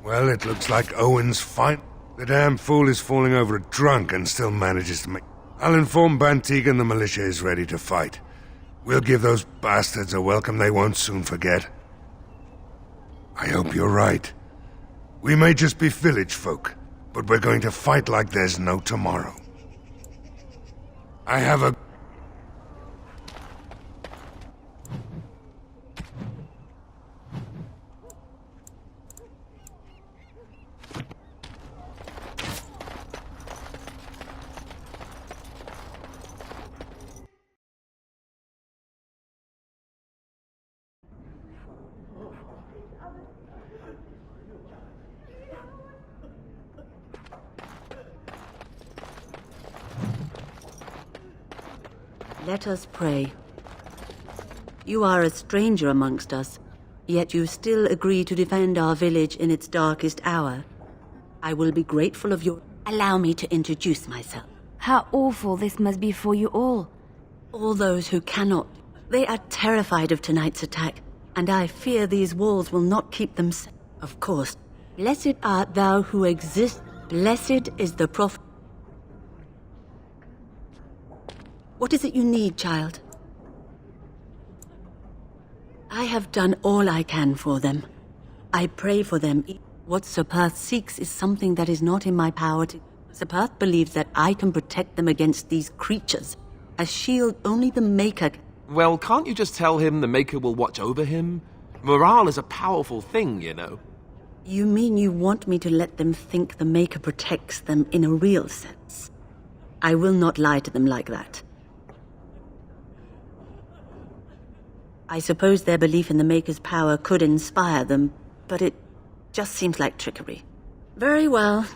Well, it looks like Owen's fine. The damn fool is falling over drunk and still manages to make... I'll inform Bantigan the militia is ready to fight. We'll give those bastards a welcome they won't soon forget. I hope you're right. We may just be village folk, but we're going to fight like there's no tomorrow. I have a... Let us pray. You are a stranger amongst us, yet you still agree to defend our village in its darkest hour. I will be grateful of your... Allow me to introduce myself. How awful this must be for you all. All those who cannot. They are terrified of tonight's attack, and I fear these walls will not keep them safe. Of course, blessed art thou who exists. Blessed is the prophet. What is it you need, child? I have done all I can for them. I pray for them. What Sir Perth seeks is something that is not in my power to... Sir Perth believes that I can protect them against these creatures. A shield only the Maker... Well, can't you just tell him the Maker will watch over him? Morale is a powerful thing, you know. You mean you want me to let them think the Maker protects them in a real sense? I will not lie to them like that. I suppose their belief in the Maker's power could inspire them, but it just seems like trickery. Very well.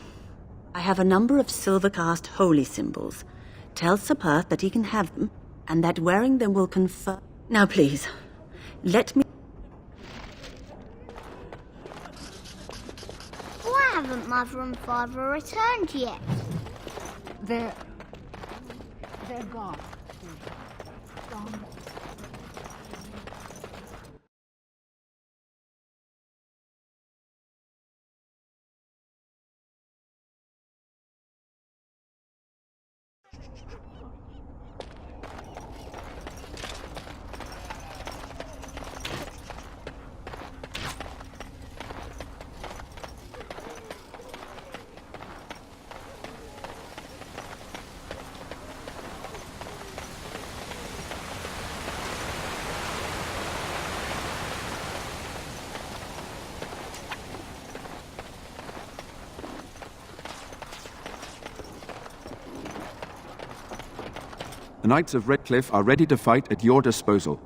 I have a number of silver-cast holy symbols. Tell Sir Perth that he can have them, and that wearing them will confer... Now please, let me... Why haven't Mother and Father returned yet? They're gone. Gone. The Knights of Redcliffe are ready to fight at your disposal.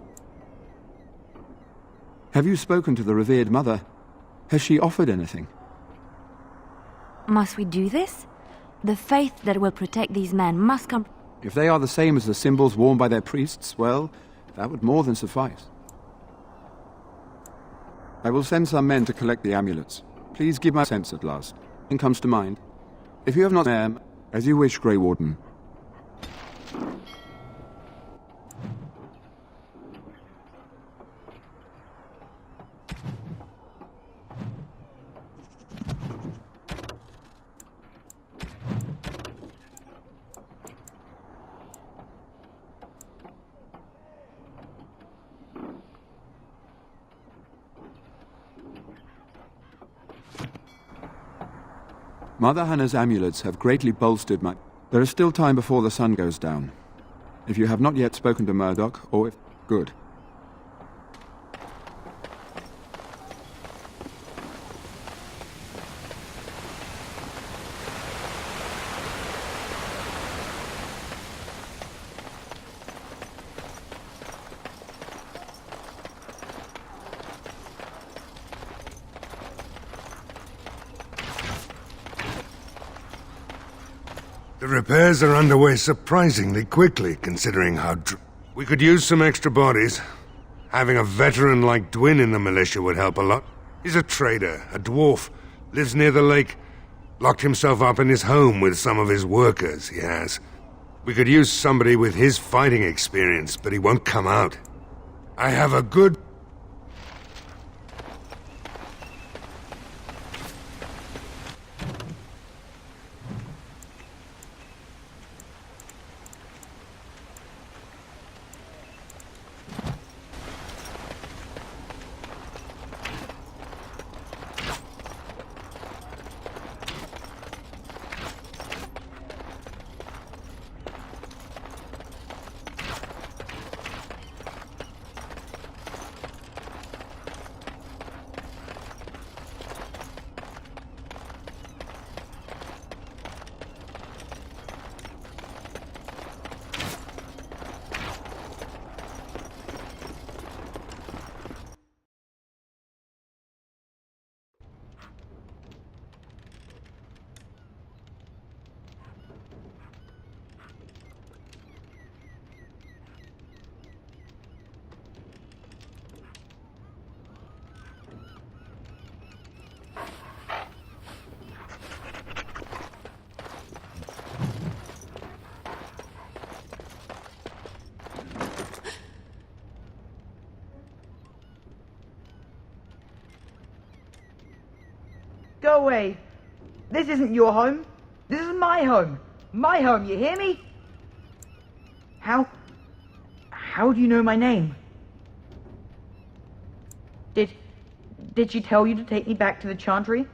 Have you spoken to the revered mother? Has she offered anything? Must we do this? The faith that will protect these men must come... If they are the same as the symbols worn by their priests, well, that would more than suffice. I will send some men to collect the amulets. Please give my sense at last. Nothing comes to mind. If you have not... as you wish, Grey Warden. Mother Hannah's amulets have greatly bolstered my... There is still time before the sun goes down. If you have not yet spoken to Murdoch, or if... Good. The repairs are underway surprisingly quickly, considering how we could use some extra bodies. Having a veteran like Dwin in the militia would help a lot. He's a trader, a dwarf, lives near the lake, locked himself up in his home with some of his workers, he has. We could use somebody with his fighting experience, but he won't come out. I have a good... Go away. This isn't your home. This is my home. My home, you hear me? How do you know my name? Did she tell you to take me back to the Chantry?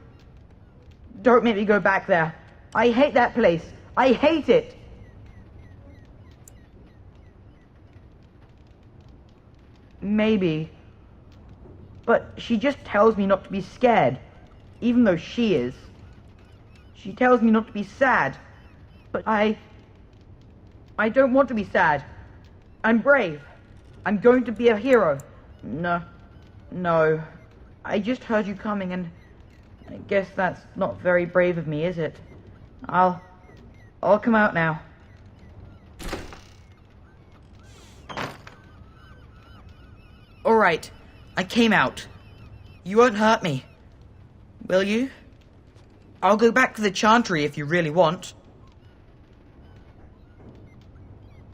Don't make me go back there. I hate that place. I hate it. Maybe. But she just tells me not to be scared. Even though she is. She tells me not to be sad. But I don't want to be sad. I'm brave. I'm going to be a hero. No. I just heard you coming and I guess that's not very brave of me, is it? I'll come out now. Alright, I came out. You won't hurt me. Will you? I'll go back to the Chantry if you really want.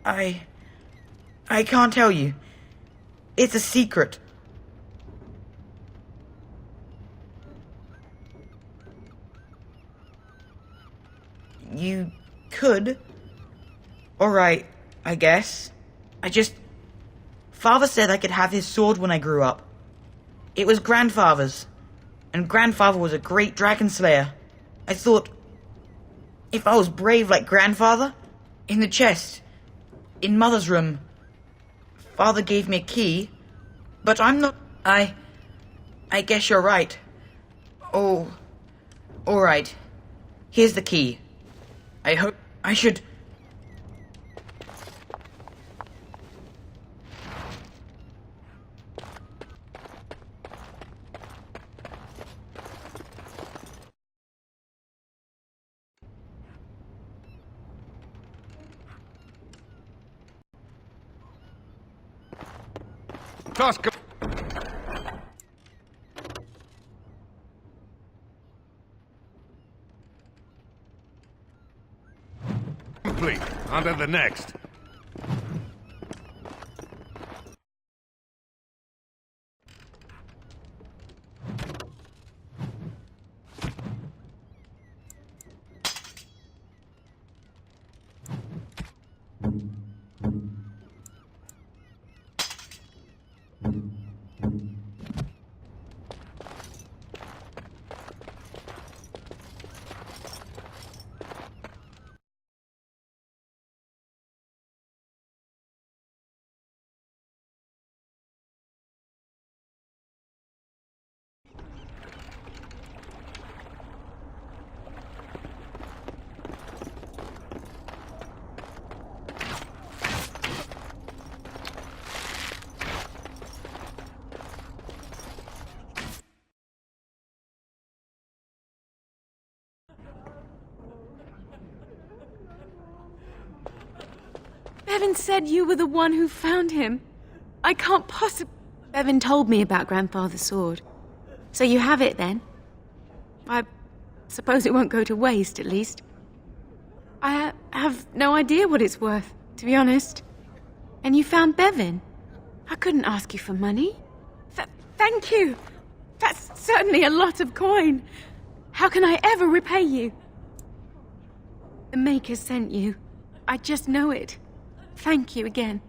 I can't tell you. It's a secret. You could. Alright, I guess. Father said I could have his sword when I grew up. It was Grandfather's. And Grandfather was a great dragon slayer. I thought, if I was brave like Grandfather, in the chest, in Mother's room, Father gave me a key, but I'm not... I guess you're right. Oh, alright. Here's the key. I hope... I should... Toss complete. On to the next. Bevan said you were the one who found him. I can't possibly... Bevan told me about Grandfather's sword. So you have it, then? I suppose it won't go to waste, at least. I have no idea what it's worth, to be honest. And you found Bevan? I couldn't ask you for money. Thank you. That's certainly a lot of coin. How can I ever repay you? The Maker sent you. I just know it. Thank you again.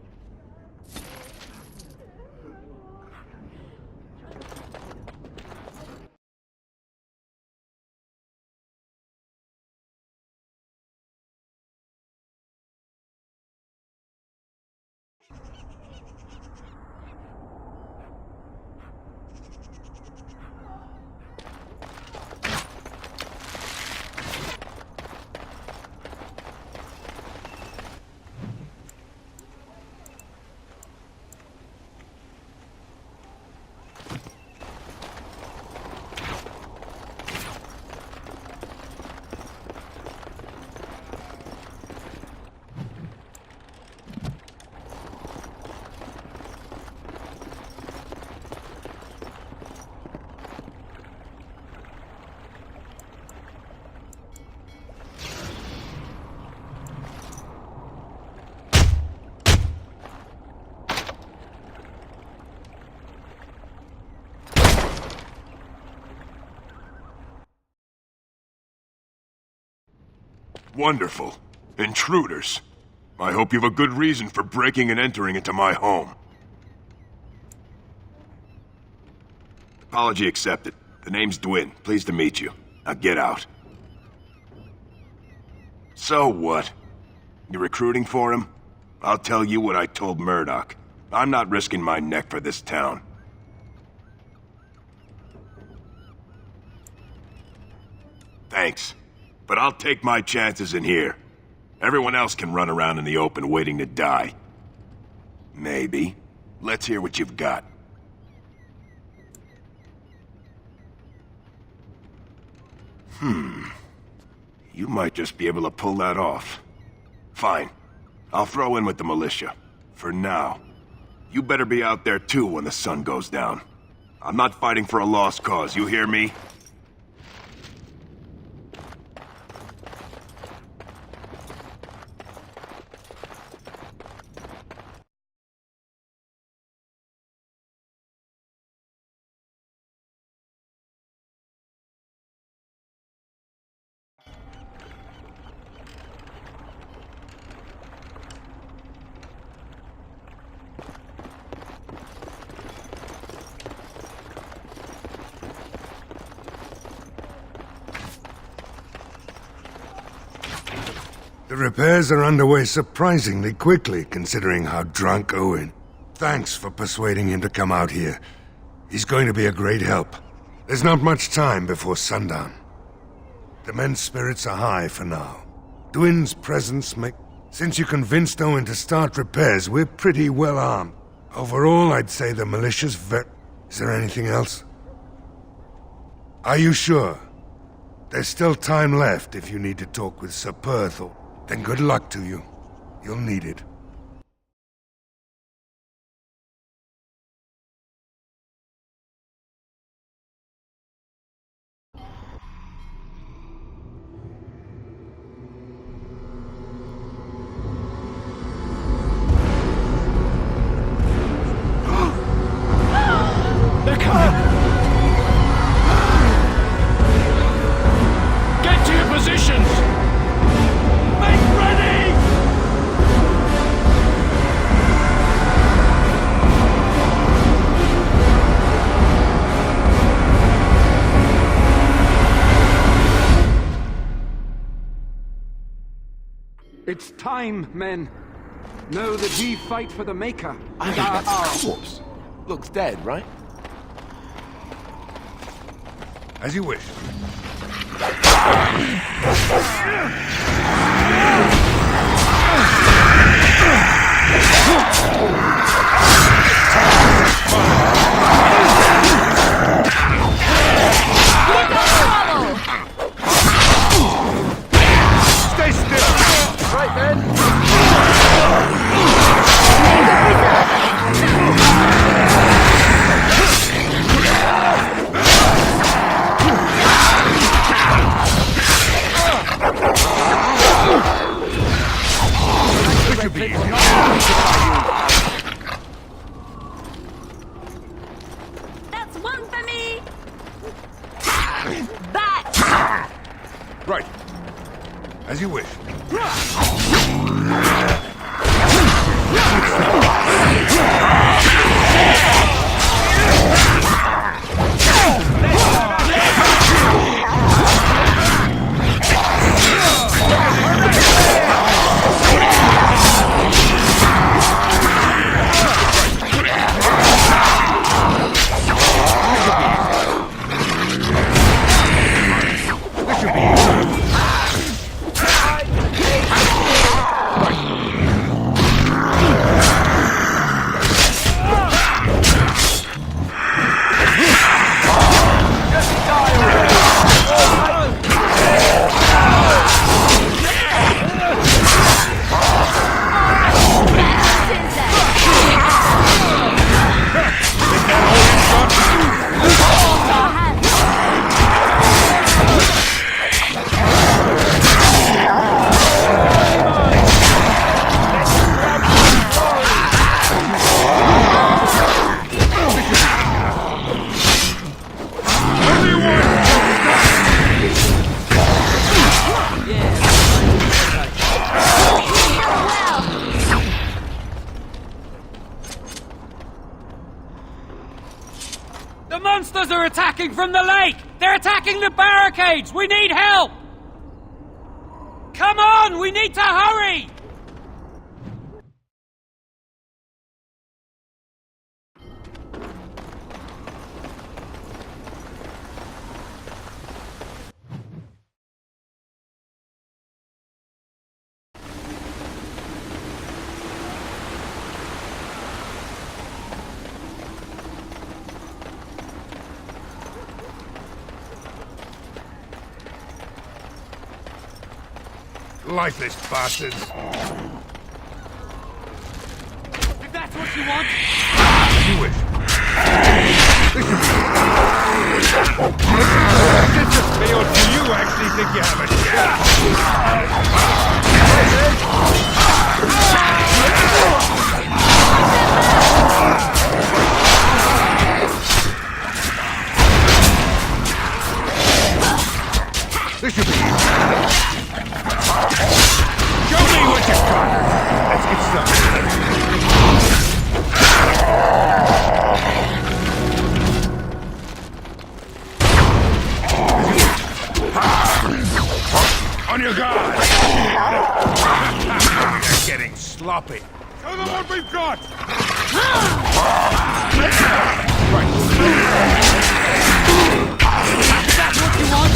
Wonderful. Intruders. I hope you have a good reason for breaking and entering into my home. Apology accepted. The name's Dwin. Pleased to meet you. Now get out. So what? You're recruiting for him? I'll tell you what I told Murdoch. I'm not risking my neck for this town. Thanks. But I'll take my chances in here. Everyone else can run around in the open waiting to die. Maybe. Let's hear what you've got. You might just be able to pull that off. Fine. I'll throw in with the militia. For now. You better be out there too when the sun goes down. I'm not fighting for a lost cause, you hear me? The repairs are underway surprisingly quickly, considering how drunk Owen. Thanks for persuading him to come out here. He's going to be a great help. There's not much time before sundown. The men's spirits are high for now. Dwin's presence make... Since you convinced Owen to start repairs, we're pretty well armed. Overall, I'd say the militia's Is there anything else? Are you sure? There's still time left if you need to talk with Sir Perth, or... Then good luck to you. You'll need it. time, men. Know that we fight for the Maker. I and think our that's a corpse. Looks dead, right? As you wish. Stay still! Right then. That's one for me! Back! Right. As you wish. The monsters are attacking from the lake! They're attacking the barricades! We need help! Come on! We need to hurry! Lifeless bastards. If that's what you want. As you wish. Is it just me, or do you actually think you have a chance? This should be easy. Show me what you've got! Let's get started. On your guard! You're getting sloppy. Show them what we've got! Right. That's what you want?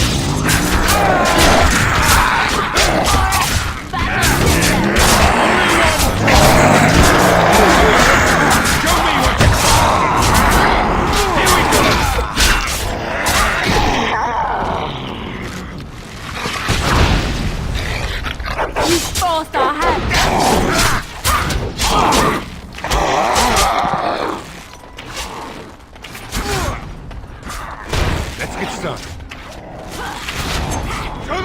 You forced our hand! Let's get started. Show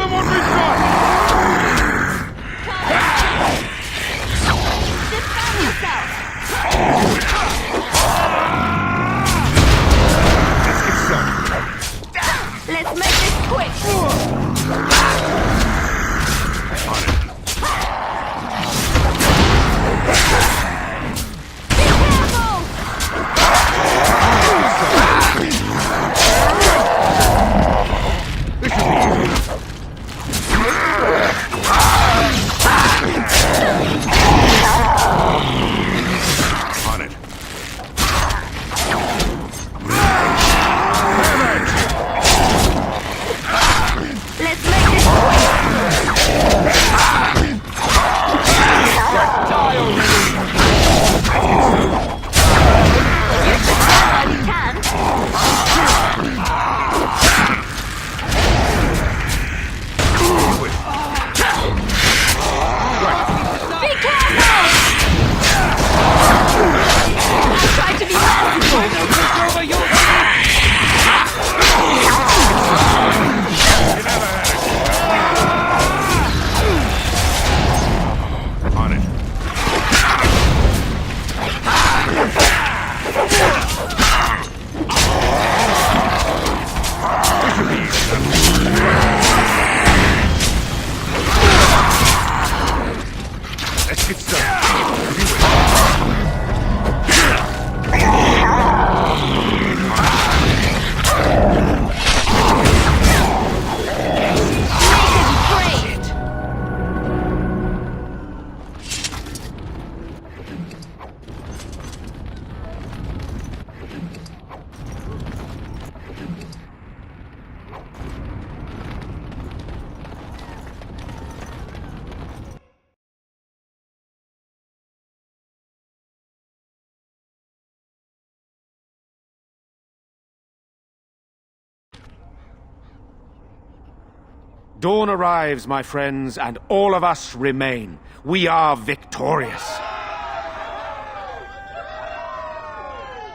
Dawn arrives, my friends, and all of us remain. We are victorious.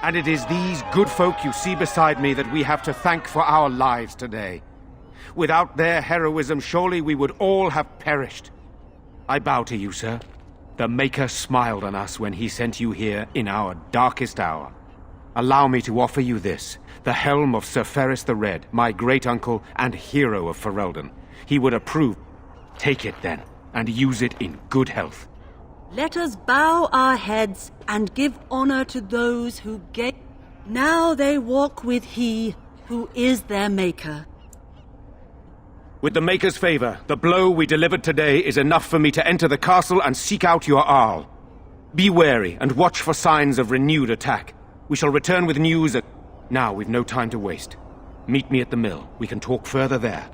And it is these good folk you see beside me that we have to thank for our lives today. Without their heroism, surely we would all have perished. I bow to you, sir. The Maker smiled on us when he sent you here in our darkest hour. Allow me to offer you this, the helm of Sir Ferris the Red, my great-uncle and hero of Ferelden. He would approve. Take it, then, and use it in good health. Let us bow our heads and give honor to those who gave. Now they walk with he who is their Maker. With the Maker's favor, the blow we delivered today is enough for me to enter the castle and seek out your Arl. Be wary and watch for signs of renewed attack. We shall return with news at... Now, we've no time to waste. Meet me at the mill. We can talk further there.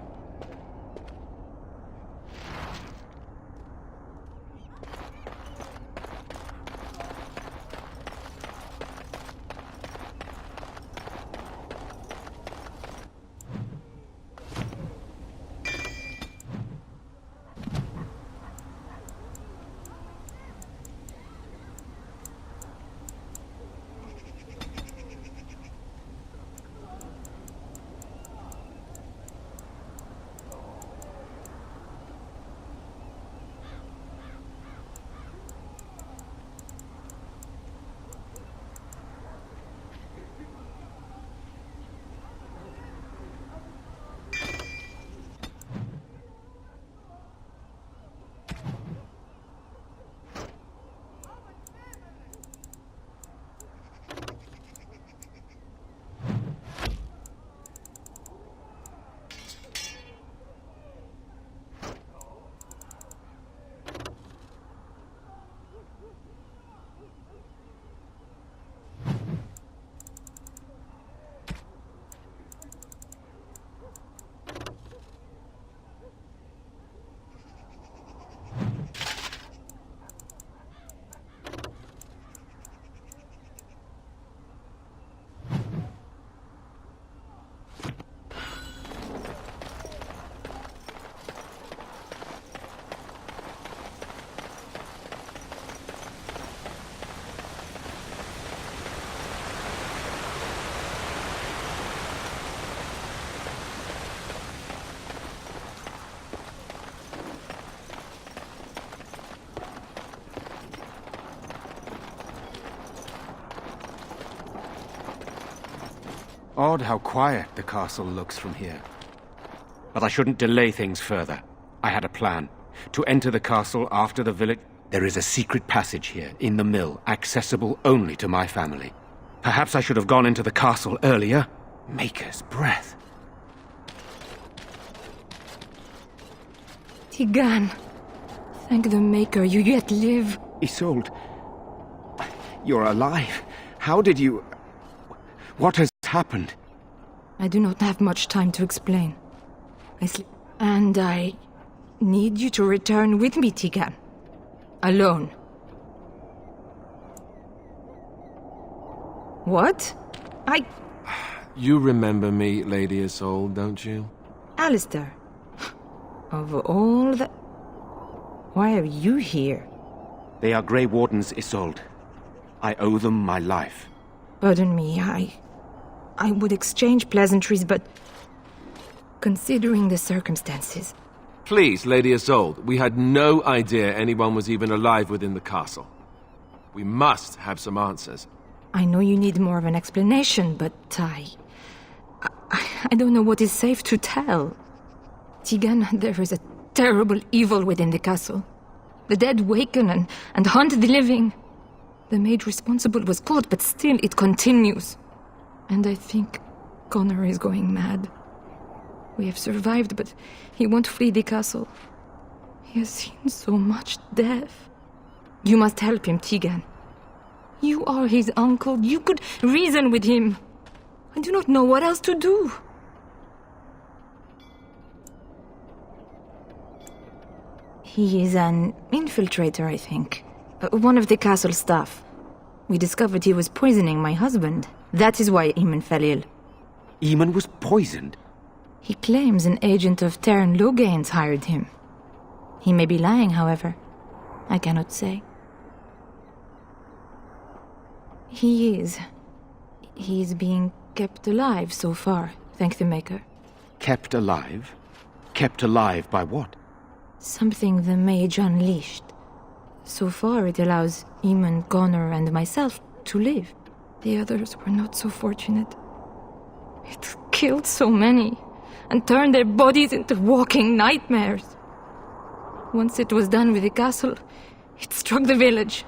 Odd how quiet the castle looks from here. But I shouldn't delay things further. I had a plan. To enter the castle after the village... There is a secret passage here, in the mill, accessible only to my family. Perhaps I should have gone into the castle earlier. Maker's breath. Tigan, thank the Maker you yet live. Isolde, you're alive. How did you... What has happened? I do not have much time to explain. I sleep... And I need you to return with me, Tigan. Alone. What? You remember me, Lady Isolde, don't you? Alistair. Of all the... Why are you here? They are Grey Wardens, Isolde. I owe them my life. Pardon me, I would exchange pleasantries, but... Considering the circumstances... Please, Lady Isolde, we had no idea anyone was even alive within the castle. We must have some answers. I know you need more of an explanation, but I don't know what is safe to tell. Tigan, there is a terrible evil within the castle. The dead waken and hunt the living. The maid responsible was caught, but still it continues. And I think Connor is going mad. We have survived, but he won't flee the castle. He has seen so much death. You must help him, Tigan. You are his uncle. You could reason with him. I do not know what else to do. He is an infiltrator, I think. One of the castle staff. We discovered he was poisoning my husband. That is why Eamon fell ill. Eamon was poisoned? He claims an agent of Terran Logain's hired him. He may be lying, however. I cannot say. He is. He is being kept alive so far, thank the Maker. Kept alive? Kept alive by what? Something the Mage unleashed. So far it allows Eamon, Connor, and myself to live. The others were not so fortunate. It killed so many, and turned their bodies into walking nightmares. Once it was done with the castle, it struck the village.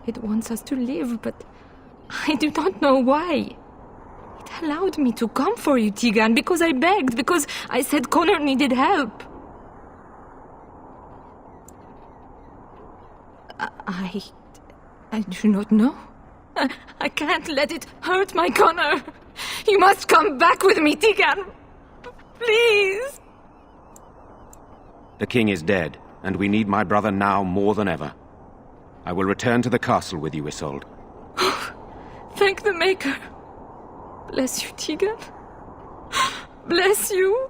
It wants us to live, but I do not know why. It allowed me to come for you, Tegan, because I begged, because I said Connor needed help. I do not know. I can't let it hurt my Connor. You must come back with me, Tegan. Please. The king is dead, and we need my brother now more than ever. I will return to the castle with you, Isolde. Thank the Maker. Bless you, Tegan. Bless you.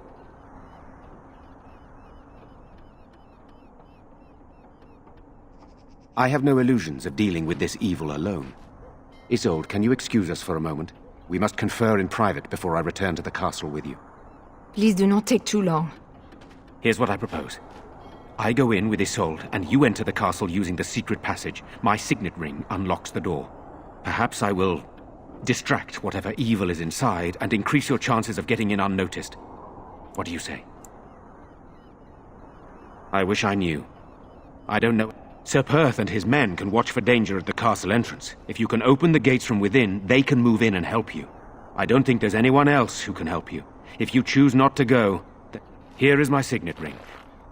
I have no illusions of dealing with this evil alone. Isolde, can you excuse us for a moment? We must confer in private before I return to the castle with you. Please do not take too long. Here's what I propose. I go in with Isolde, and you enter the castle using the secret passage. My signet ring unlocks the door. Perhaps I will distract whatever evil is inside and increase your chances of getting in unnoticed. What do you say? I wish I knew. I don't know. Sir Perth and his men can watch for danger at the castle entrance. If you can open the gates from within, they can move in and help you. I don't think there's anyone else who can help you. If you choose not to go, here is my signet ring.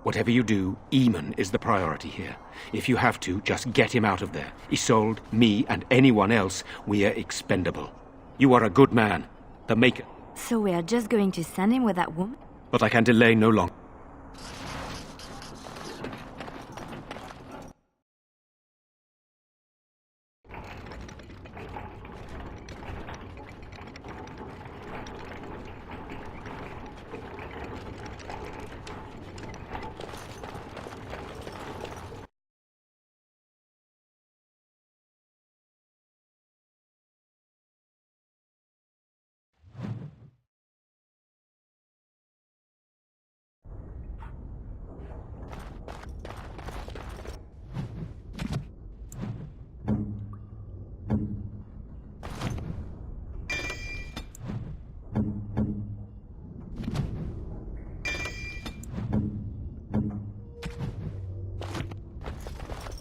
Whatever you do, Eamon is the priority here. If you have to, just get him out of there. Isolde, me, and anyone else, we are expendable. You are a good man. The Maker. So we are just going to send him with that woman? But I can delay no longer.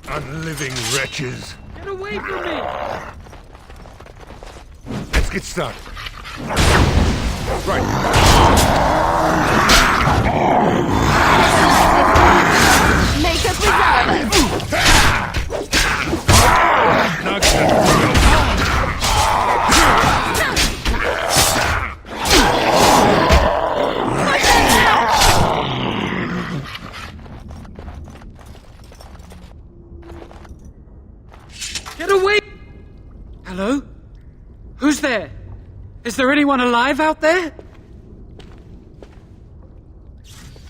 Unliving wretches. Get away from me! Let's get started. Right. Make us reserve Get away! Hello? Who's there? Is there anyone alive out there?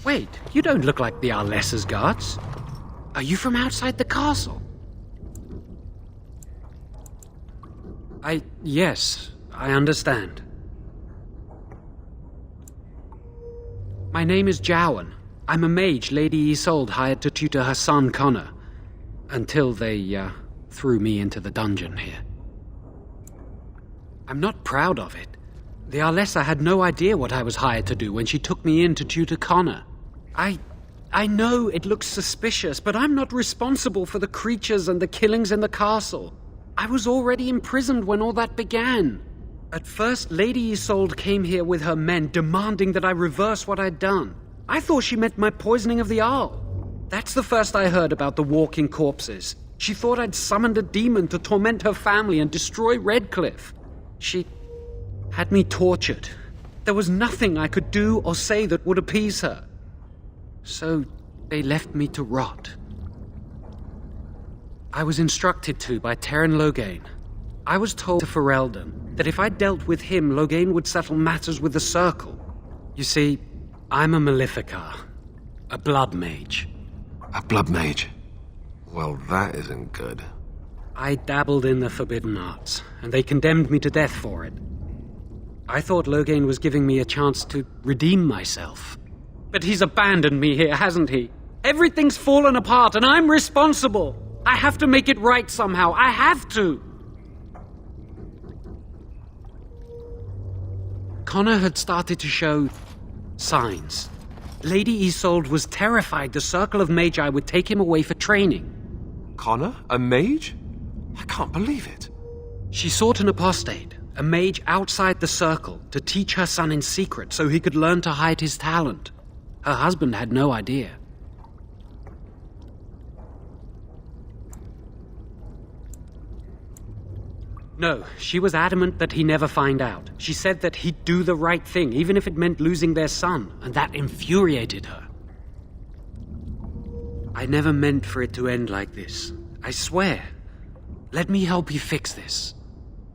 Wait, you don't look like the Arlessa's guards. Are you from outside the castle? Yes, I understand. My name is Jowan. I'm a mage Lady Isolde hired to tutor her son Connor. Until they, threw me into the dungeon here. I'm not proud of it. The Arlessa had no idea what I was hired to do when she took me in to tutor Connor. I know it looks suspicious, but I'm not responsible for the creatures and the killings in the castle. I was already imprisoned when all that began. At first, Lady Isolde came here with her men demanding that I reverse what I'd done. I thought she meant my poisoning of the Arl. That's the first I heard about the walking corpses. She thought I'd summoned a demon to torment her family and destroy Redcliffe. She had me tortured. There was nothing I could do or say that would appease her. So they left me to rot. I was instructed to by Terran Logain. I was told to Ferelden that if I dealt with him, Logain would settle matters with the Circle. You see, I'm a Maleficar. A blood mage. A blood mage? Well, that isn't good. I dabbled in the forbidden arts, and they condemned me to death for it. I thought Loghain was giving me a chance to redeem myself. But he's abandoned me here, hasn't he? Everything's fallen apart, and I'm responsible! I have to make it right somehow. I have to! Connor had started to show signs. Lady Isolde was terrified the Circle of Magi would take him away for training. Connor? A mage? I can't believe it. She sought an apostate, a mage outside the Circle, to teach her son in secret so he could learn to hide his talent. Her husband had no idea. No, she was adamant that he never find out. She said that he'd do the right thing, even if it meant losing their son, and that infuriated her. I never meant for it to end like this. I swear. Let me help you fix this.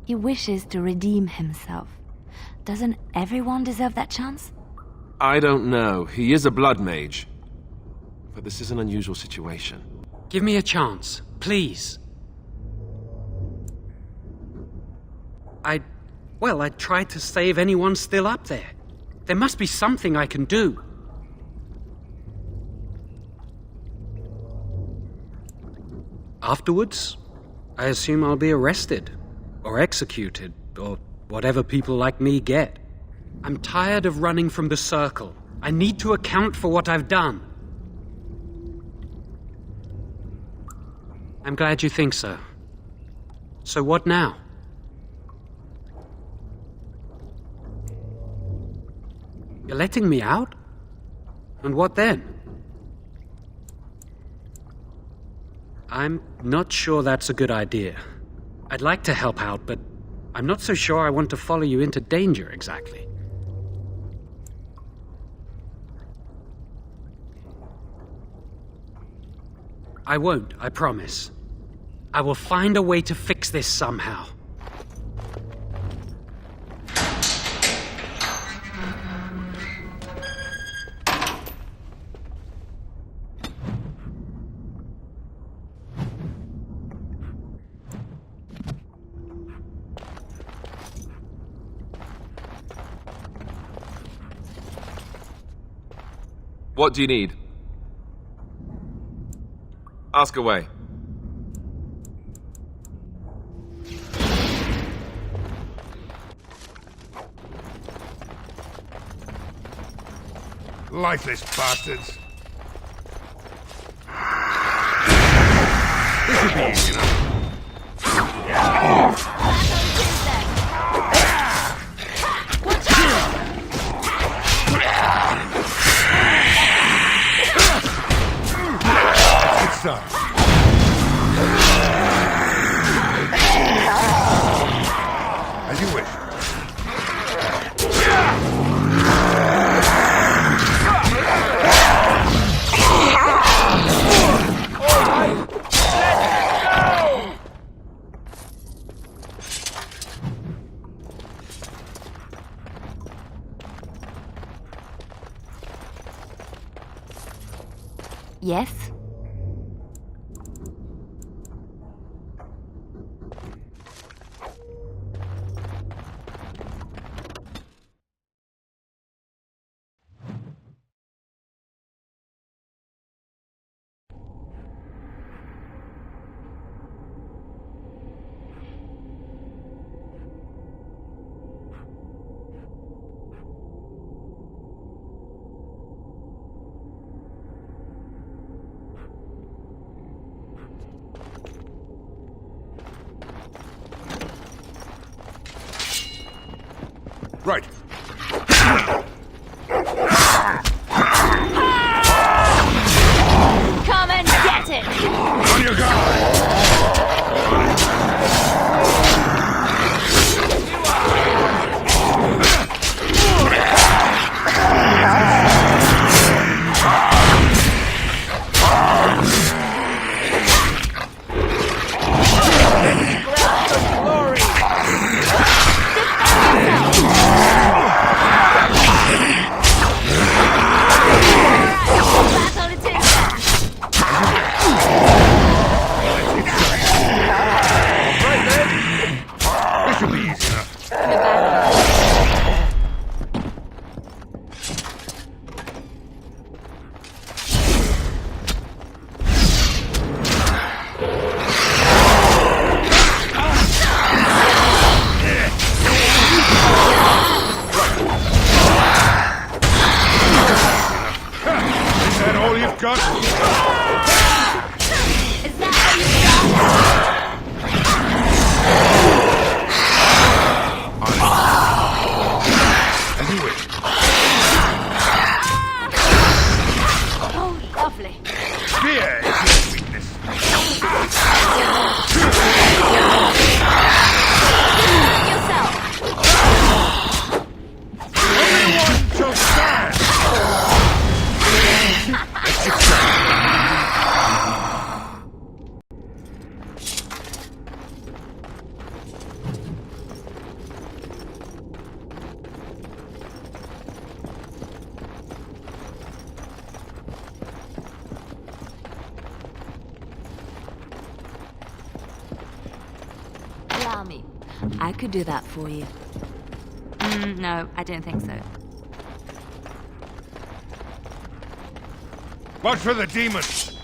He wishes to redeem himself. Doesn't everyone deserve that chance? I don't know. He is a blood mage. But this is an unusual situation. Give me a chance, please. I'd try to save anyone still up there. There must be something I can do. Afterwards, I assume I'll be arrested, or executed, or whatever people like me get. I'm tired of running from the Circle. I need to account for what I've done. I'm glad you think so. So what now? You're letting me out? And what then? I'm not sure that's a good idea. I'd like to help out, but I'm not so sure I want to follow you into danger exactly. I won't, I promise. I will find a way to fix this somehow. What do you need? Ask away. Lifeless bastards. This would be easy enough. As you wish. Yes? Right. Come and get it! On your guard! Glory! allow me. I could do that for you. No, I don't think so. Watch for the demons!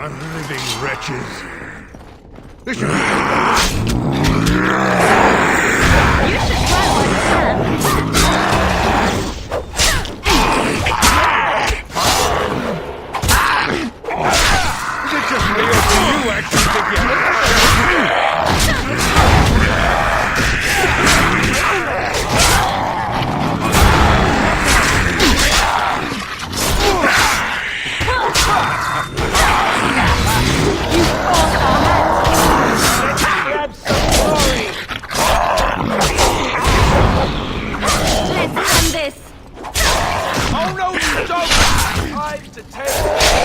Unliving wretches. This should Is it just me or do you actually think you Oh no, you don't! Time to take...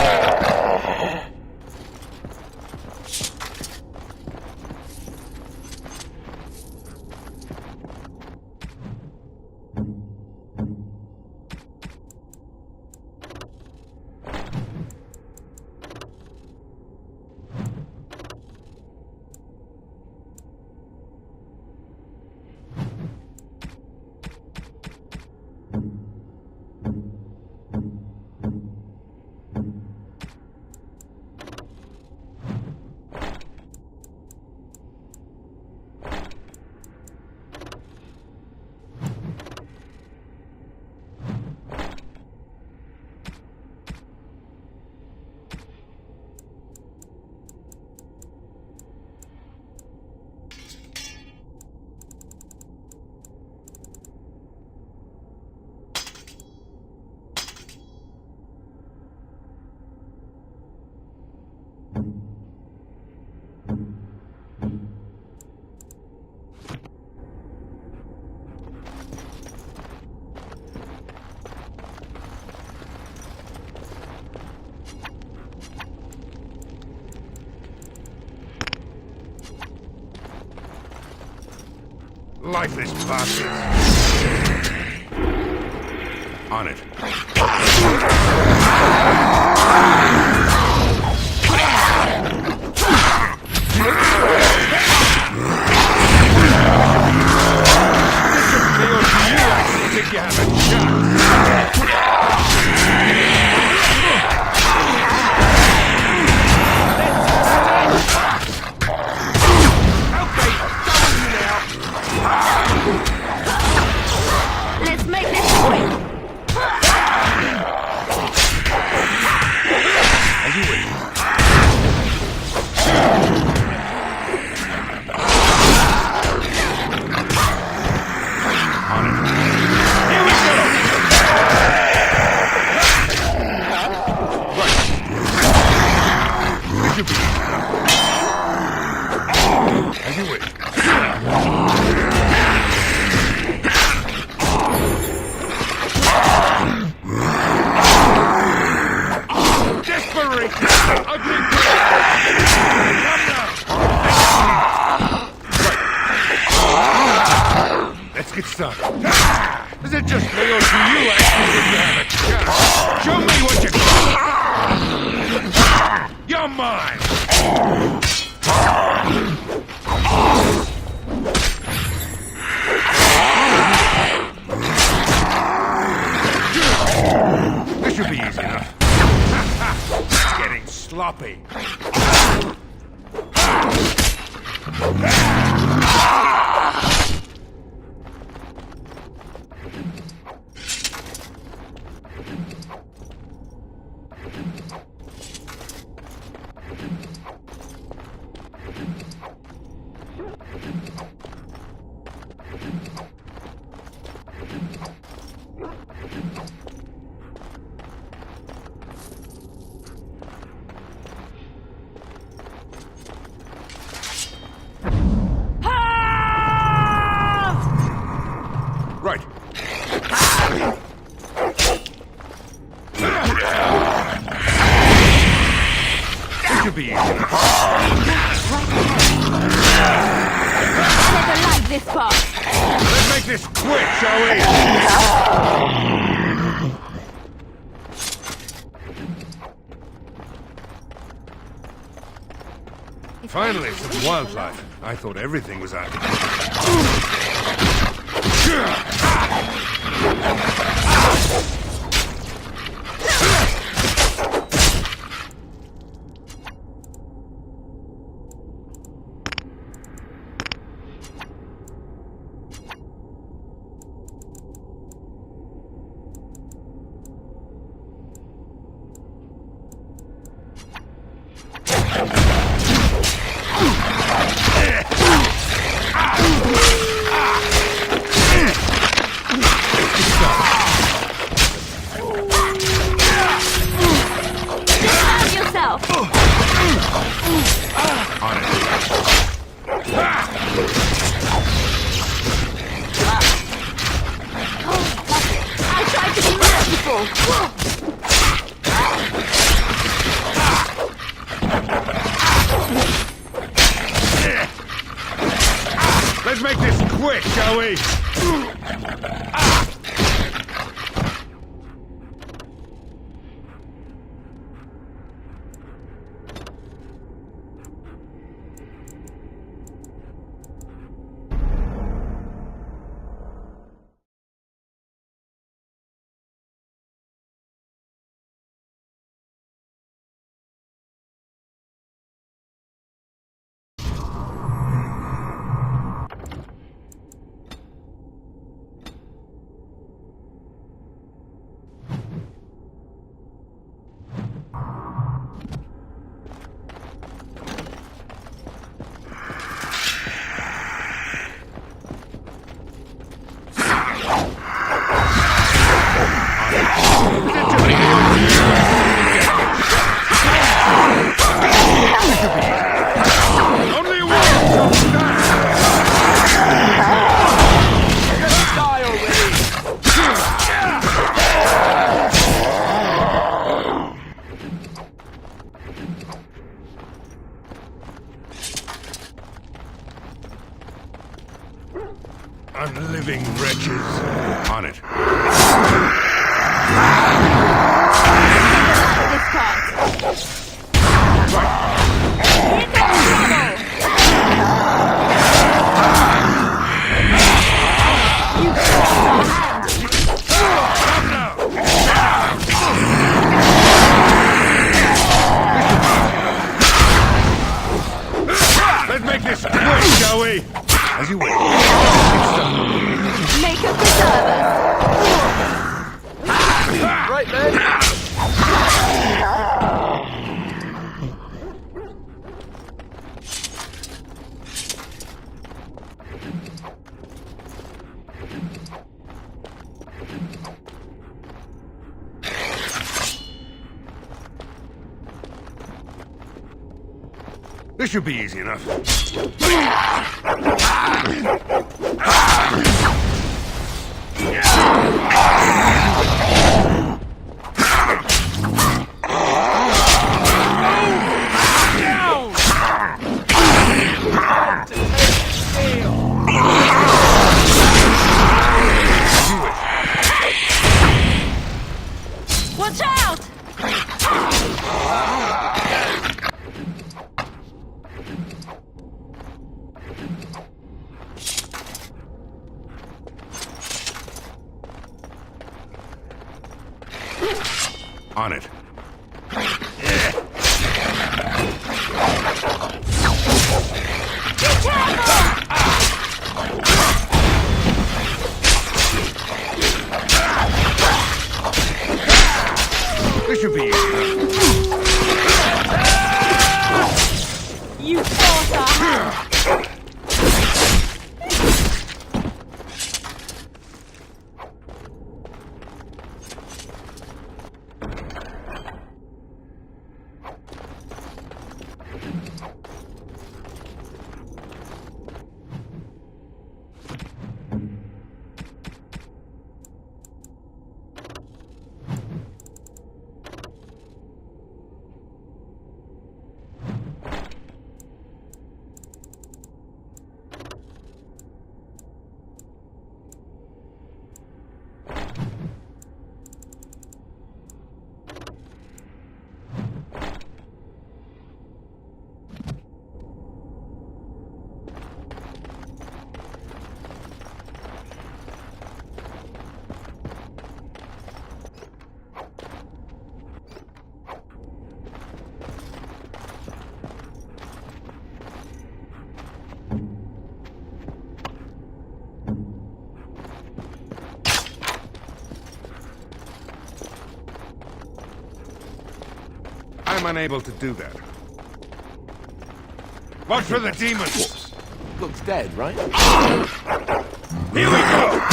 Lifeless bastards! On it. I think you have a chance. Let's make this quick. As you wish. On it. Here we go! Right. As you wish. As you wish. Desperation! Ugly Let's get started. Is it just me, or do you actually think you have a chance? Show me what you got! You're mine! This should be easy enough. It's getting sloppy. Right. This should be easy. Never like this part. Let's make this quick, shall we? Finally, some wildlife. I thought everything was out. Let's make this quick, shall we? unliving wretches. On it. Let's make this quick, shall we? As you wish. Make a preserver. Right, man. This should be easy enough. Watch out! On it. This should be easy. You force our hand. I'm unable to do that. Watch for the demons! Looks dead, right? Here we go!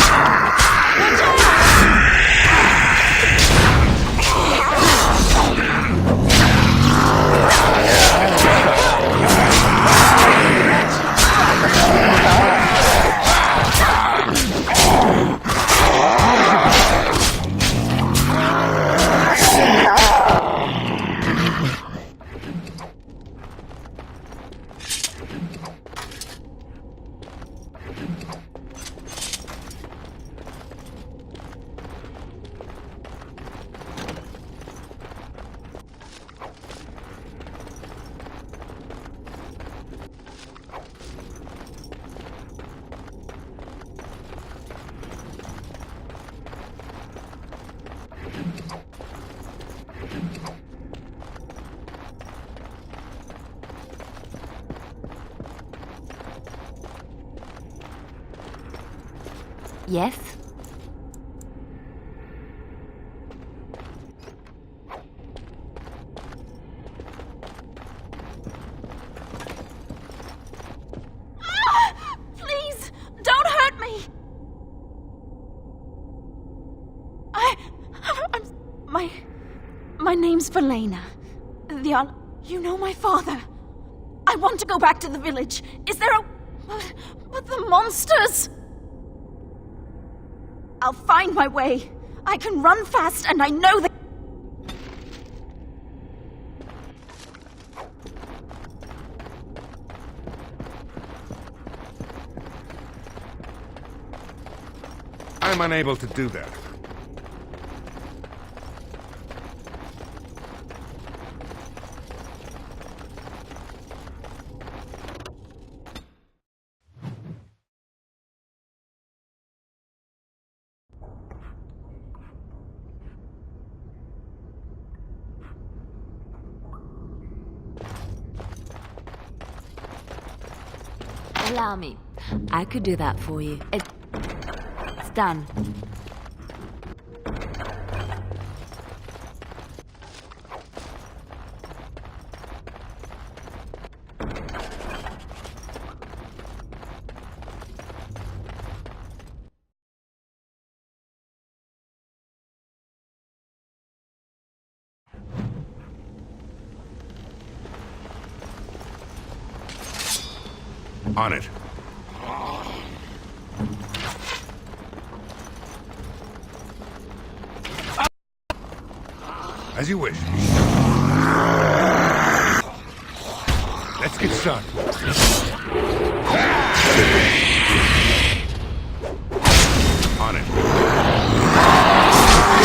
Yes? Please, don't hurt me! My name's Velena. You know my father. I want to go back to the village. Is there a... But the monsters... I'll find my way. I can run fast, and I know that... I'm unable to do that. Allow me. I could do that for you. It's done. On it. As you wish. Let's get started. On it.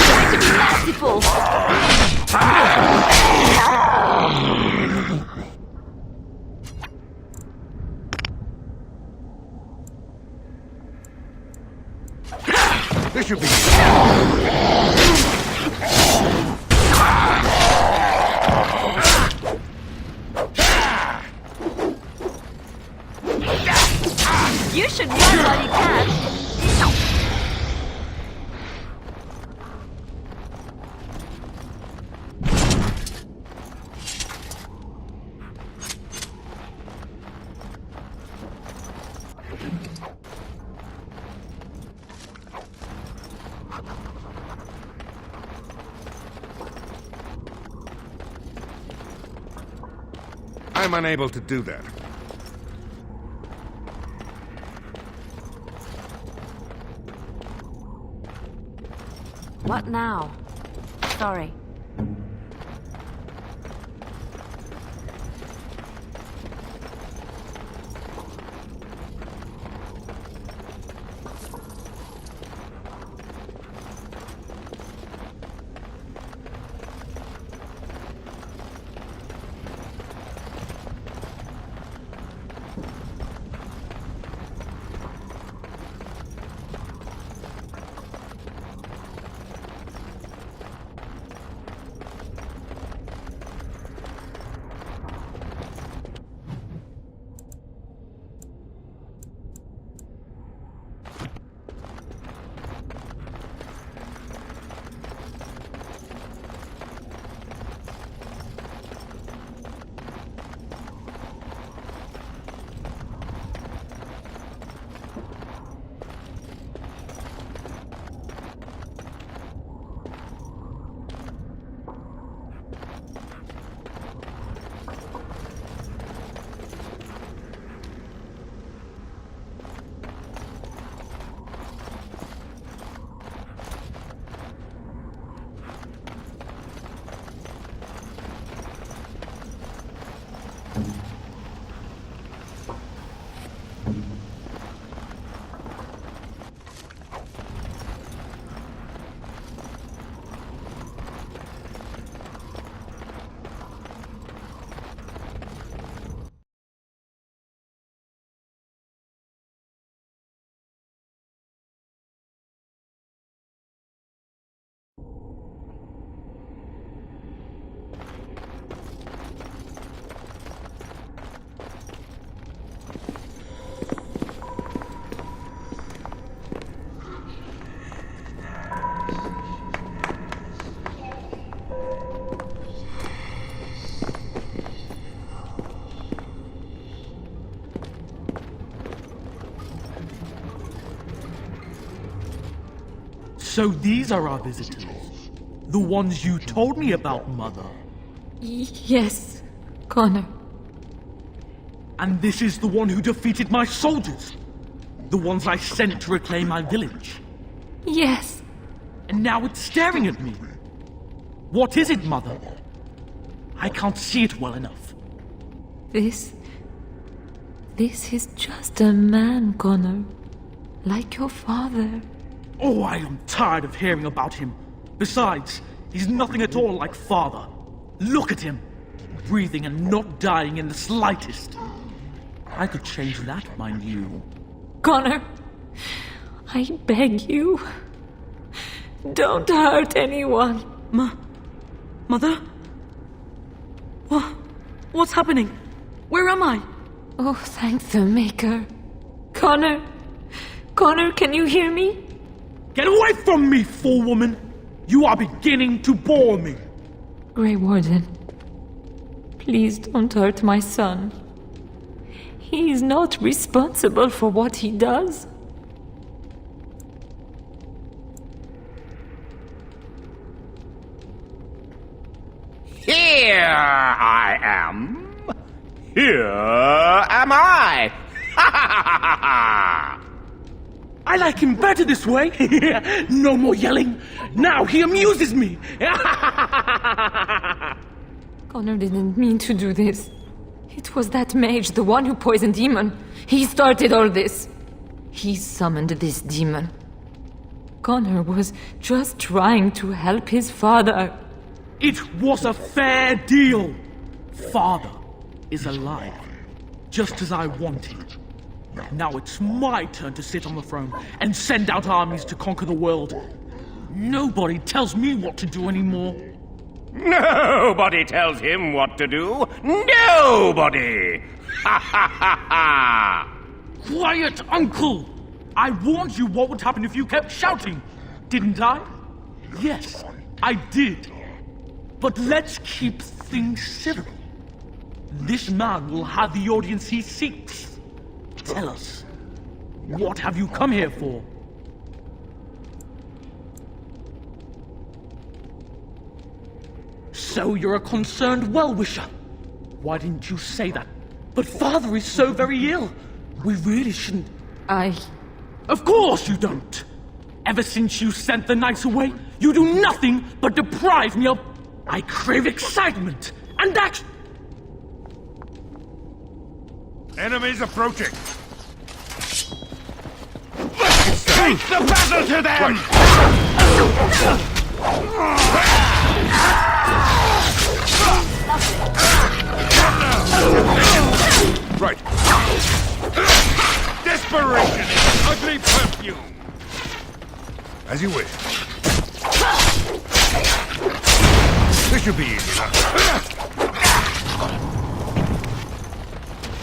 Try to be merciful. This should be You should run while you can. I'm unable to do that. What now? Sorry. So these are our visitors. The ones you told me about, Mother. Yes, Connor. And this is the one who defeated my soldiers. The ones I sent to reclaim my village. Yes. And now it's staring at me. What is it, Mother? I can't see it well enough. This is just a man, Connor. Like your father. Oh, I am tired of hearing about him. Besides, he's nothing at all like Father. Look at him, breathing and not dying in the slightest. I could change that, mind you. Connor, I beg you, don't hurt anyone. Mother? What's happening? Where am I? Oh, thank the Maker. Connor, can you hear me? Get away from me, fool woman! You are beginning to bore me. Grey Warden, please don't hurt my son. He is not responsible for what he does. Here I am. Here am I. I like him better this way. No more yelling. Now he amuses me. Connor didn't mean to do this. It was that mage, the one who poisoned Demon. He started all this. He summoned this demon. Connor was just trying to help his father. It was a fair deal. Father is alive, just as I wanted. Now it's my turn to sit on the throne and send out armies to conquer the world. Nobody tells me what to do anymore. Nobody tells him what to do. Nobody! Ha ha ha ha! Quiet, Uncle! I warned you what would happen if you kept shouting, didn't I? Yes, I did. But let's keep things civil. This man will have the audience he seeks. Tell us, what have you come here for? So you're a concerned well-wisher. Why didn't you say that? But Father is so very ill. We really shouldn't... Of course you don't! Ever since you sent the knights away, you do nothing but deprive me of... I crave excitement, and action! Enemies approaching! Take the battle to them! Right. Desperation is an ugly perfume! As you wish. This should be easy enough.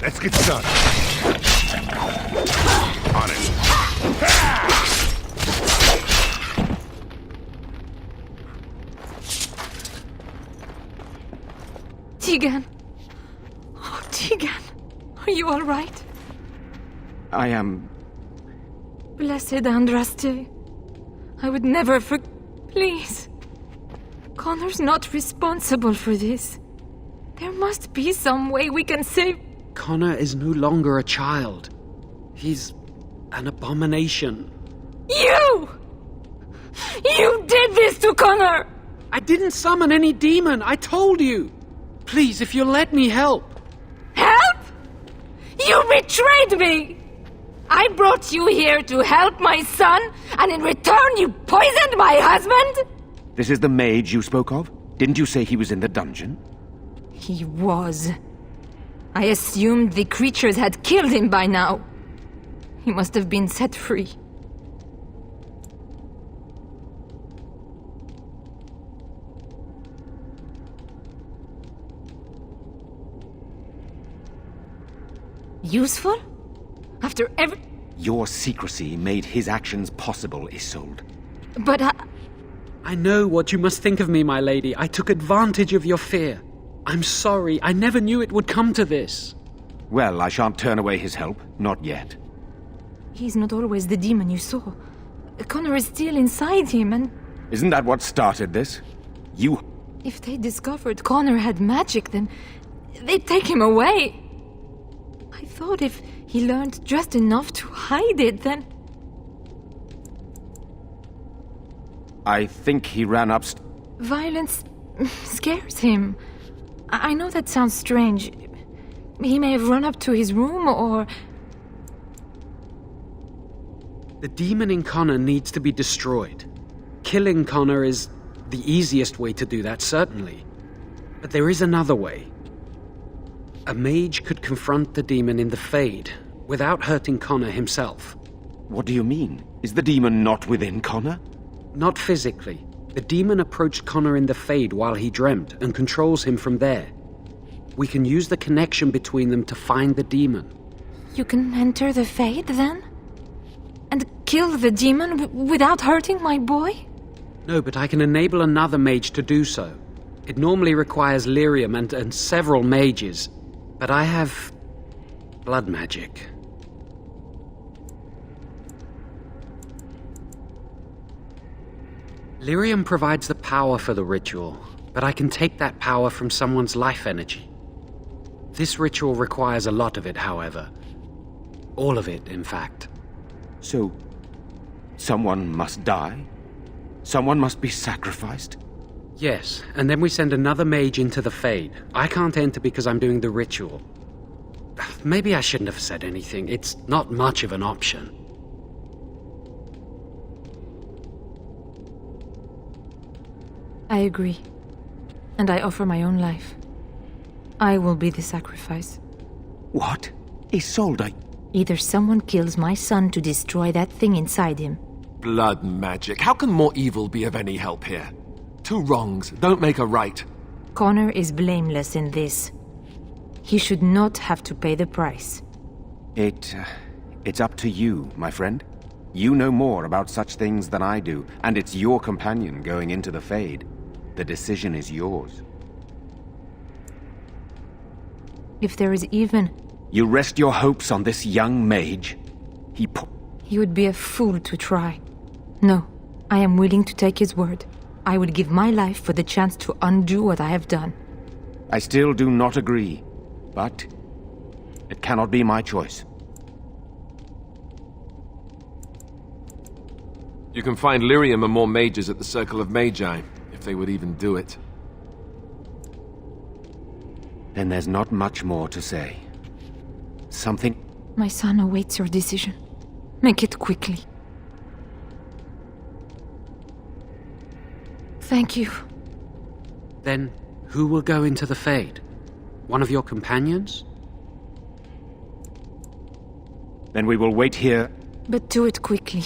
Let's get started. On it. Tegan. Oh, Tegan. Are you all right? I am... Blessed Andraste. I would never Please. Connor's not responsible for this. There must be some way we can save... Connor is no longer a child. He's an abomination. You! You did this to Connor! I didn't summon any demon, I told you! Please, if you'll let me help. Help? You betrayed me! I brought you here to help my son, and in return you poisoned my husband? This is the mage you spoke of? Didn't you say he was in the dungeon? He was. I assumed the creatures had killed him by now. He must have been set free. Useful? After every... Your secrecy made his actions possible, Isolde. But I know what you must think of me, my lady. I took advantage of your fear. I'm sorry. I never knew it would come to this. Well, I shan't turn away his help. Not yet. He's not always the demon you saw. Connor is still inside him, and... Isn't that what started this? You... If they discovered Connor had magic, then they'd take him away. I thought if he learned just enough to hide it, then... I think he ran up... Violence scares him. I know that sounds strange. He may have run up to his room, or... The demon in Connor needs to be destroyed. Killing Connor is the easiest way to do that, certainly. But there is another way. A mage could confront the demon in the Fade without hurting Connor himself. What do you mean? Is the demon not within Connor? Not physically. The demon approached Connor in the Fade while he dreamt and controls him from there. We can use the connection between them to find the demon. You can enter the Fade, then? And kill the demon without hurting my boy? No, but I can enable another mage to do so. It normally requires lyrium and several mages. But I have blood magic. Lyrium provides the power for the ritual, but I can take that power from someone's life energy. This ritual requires a lot of it, however. All of it, in fact. So, someone must die? Someone must be sacrificed? Yes, and then we send another mage into the Fade. I can't enter because I'm doing the ritual. Maybe I shouldn't have said anything. It's not much of an option. I agree. And I offer my own life. I will be the sacrifice. What? Isolde? Either someone kills my son to destroy that thing inside him. Blood magic. How can more evil be of any help here? Two wrongs don't make a right. Connor is blameless in this. He should not have to pay the price. It's up to you, my friend. You know more about such things than I do, and it's your companion going into the Fade. The decision is yours. If there is even... You rest your hopes on this young mage? He would be a fool to try. No, I am willing to take his word. I would give my life for the chance to undo what I have done. I still do not agree, but it cannot be my choice. You can find lyrium and more mages at the Circle of Magi, if they would even do it. Then there's not much more to say. Something... My son awaits your decision. Make it quickly. Thank you. Then, who will go into the Fade? One of your companions? Then we will wait here. But do it quickly.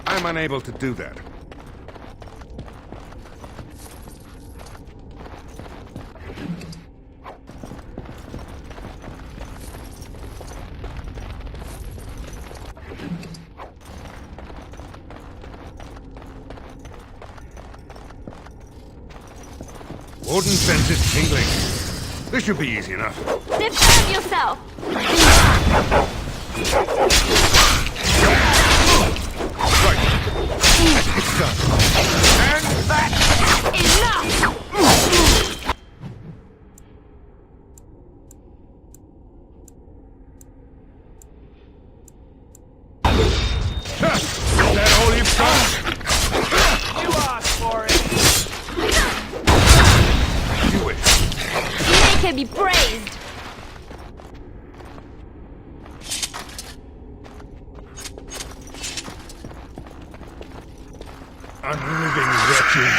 I'm unable to do that. Warden sense is tingling. This should be easy enough. Defend yourself! It's done. And back! Enough! Is that all you've got? You asked for it! Do it. Make her be praised! Unliving wretches.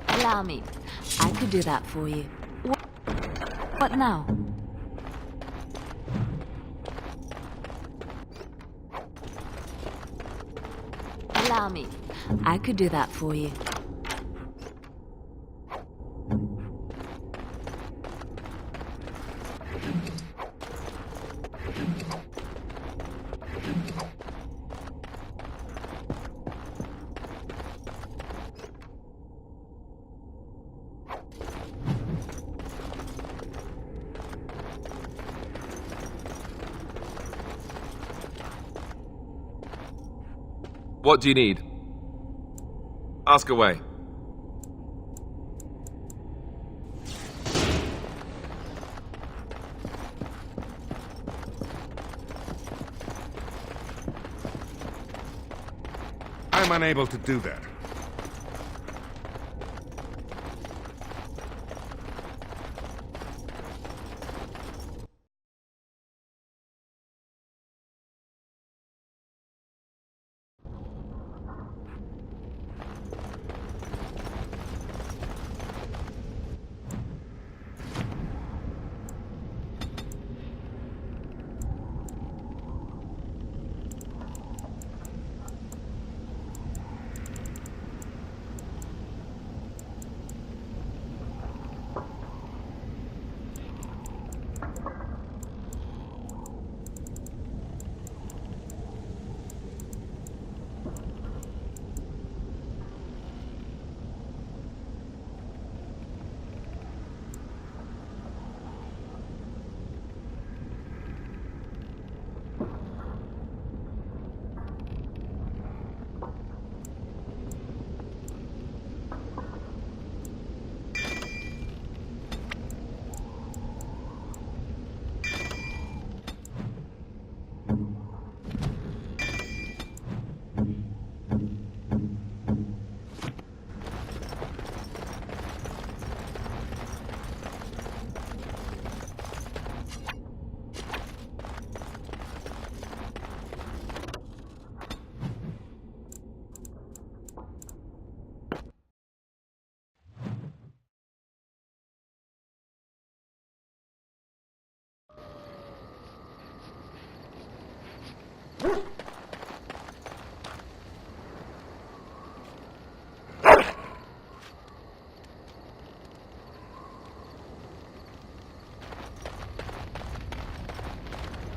Allow me. I could do that for you. What now? Allow me. I could do that for you. What do you need? Ask away. I'm unable to do that.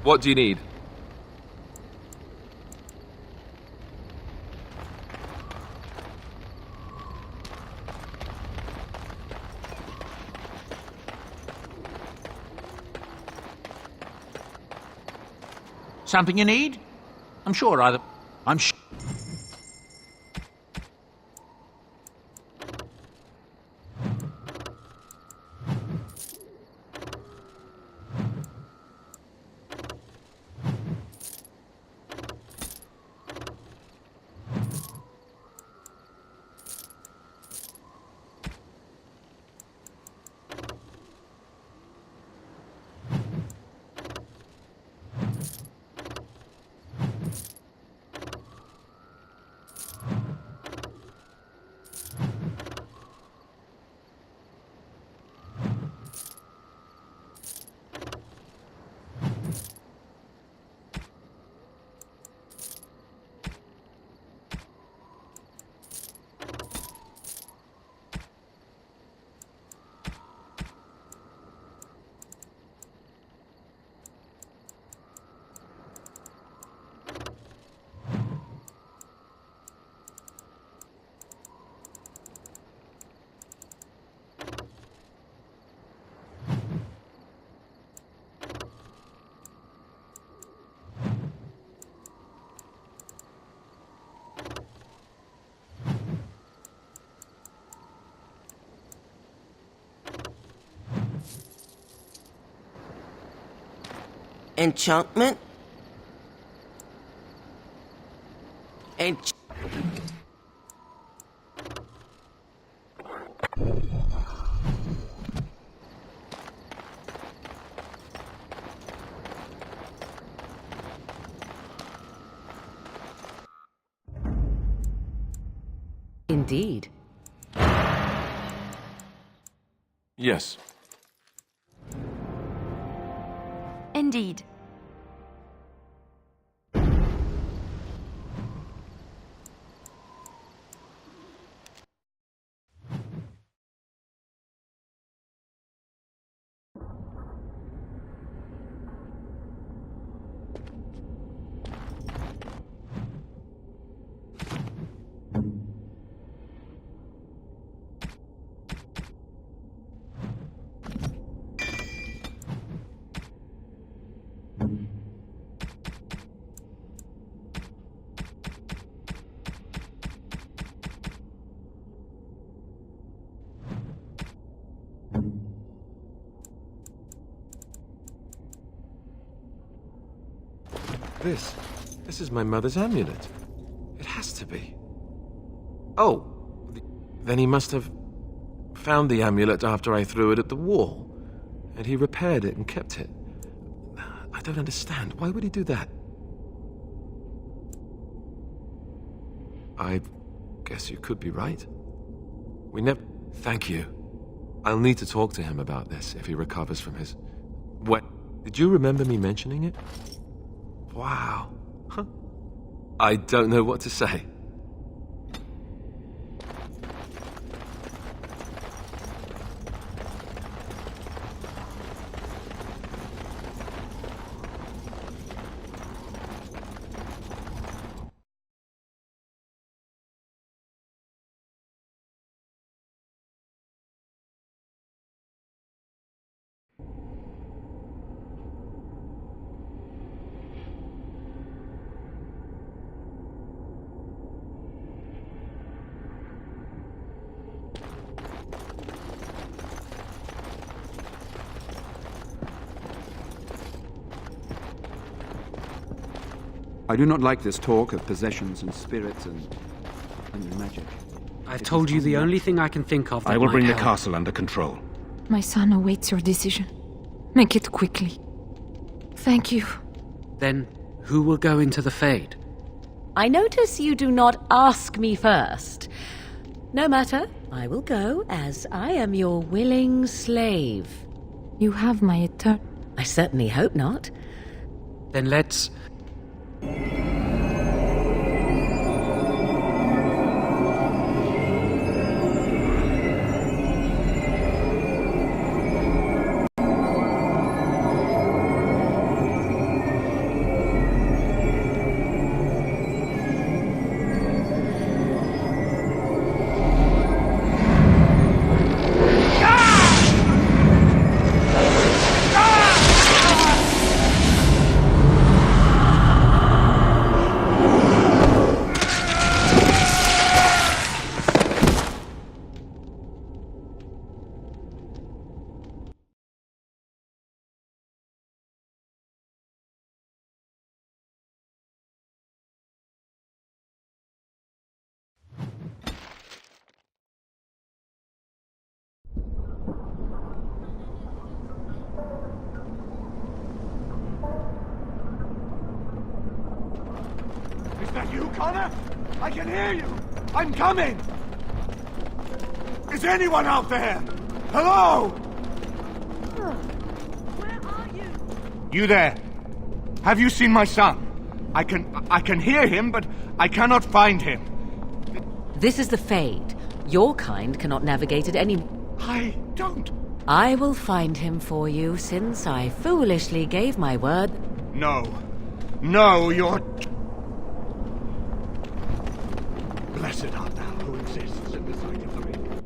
What do you need? Something you need? I'm sure either... I'm sure... Enchantment? Indeed. Yes. Indeed. This is my mother's amulet. It has to be. Oh, then he must have found the amulet after I threw it at the wall, and he repaired it and kept it. I don't understand. Why would he do that? I guess you could be right. We never... Thank you. I'll need to talk to him about this if he recovers from his... What? Did you remember me mentioning it? Wow. Huh. I don't know what to say. I do not like this talk of possessions and spirits and magic. I've told you the only thing I can think of that I will bring might the help. castle under control. My son awaits your decision. Make it quickly. Thank you. Then, who will go into the Fade? I notice you do not ask me first. No matter, I will go, as I am your willing slave. You have my I certainly hope not. Then let's... Is that you, Connor? I can hear you! I'm coming! Is anyone out there? Hello? Where are you? You there? Have you seen my son? I can hear him, but I cannot find him. This is the Fade. Your kind cannot navigate it any... I don't... I will find him for you, since I foolishly gave my word. No. No, you're... Blessed art thou who exists in the sight of the ring.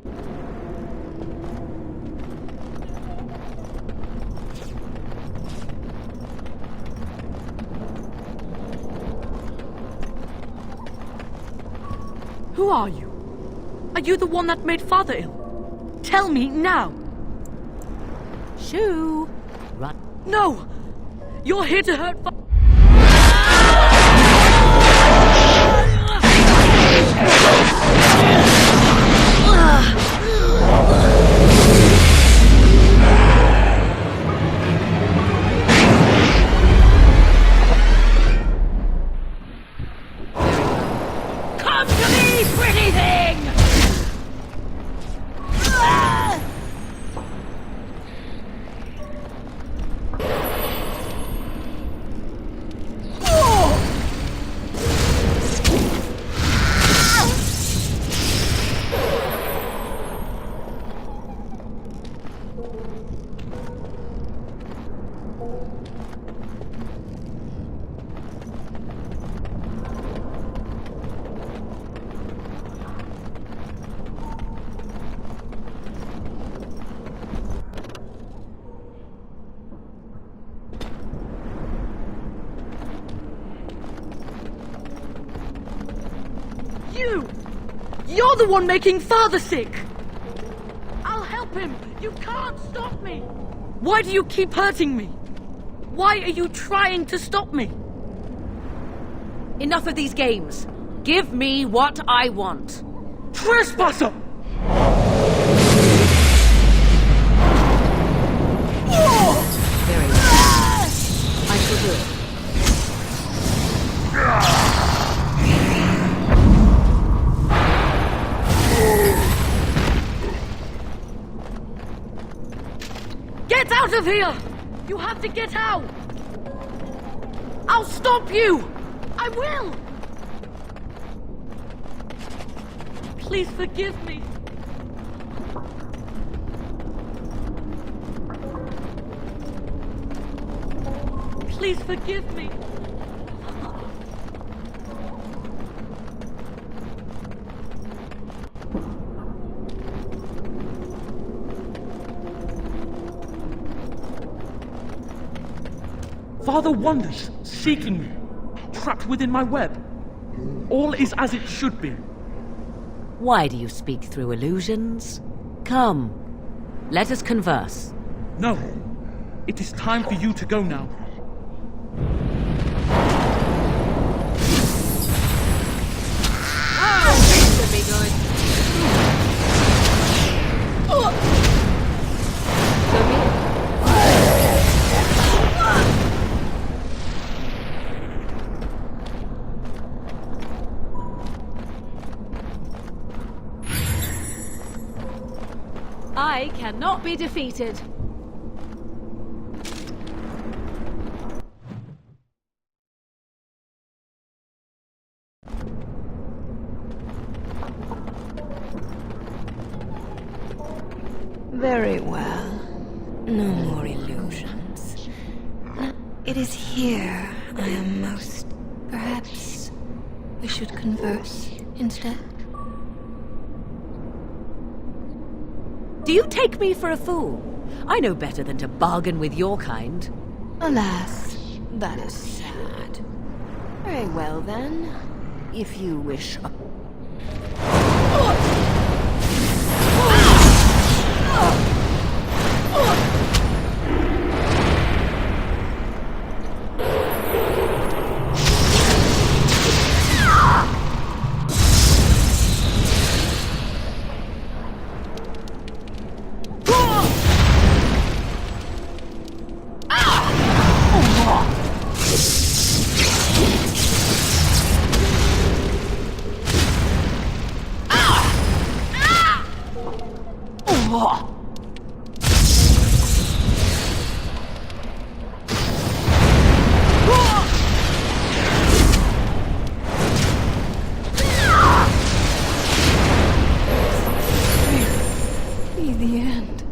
Who are you? Are you the one that made Father ill? Tell me now! Shoo! Run. No! You're here to hurt Father. Come to me, pretty thing! You're the one making Father sick! I'll help him! You can't stop me! Why do you keep hurting me? Why are you trying to stop me? Enough of these games. Give me what I want. Trespasser! Very well. I shall do it. Get out of here! You have to get out! I'll stop you! I will! Please forgive me. Please forgive me. Father wanders, seeking me, trapped within my web. All is as it should be. Why do you speak through illusions? Come, let us converse. No, it is time for you to go now. Oh, this should be good. I cannot be defeated. Very well. No more illusions. Now, it is here I am most... Perhaps we should converse instead? Do you take me for a fool? I know better than to bargain with your kind. Alas, that is sad. Very well then, if you wish a... Be the end.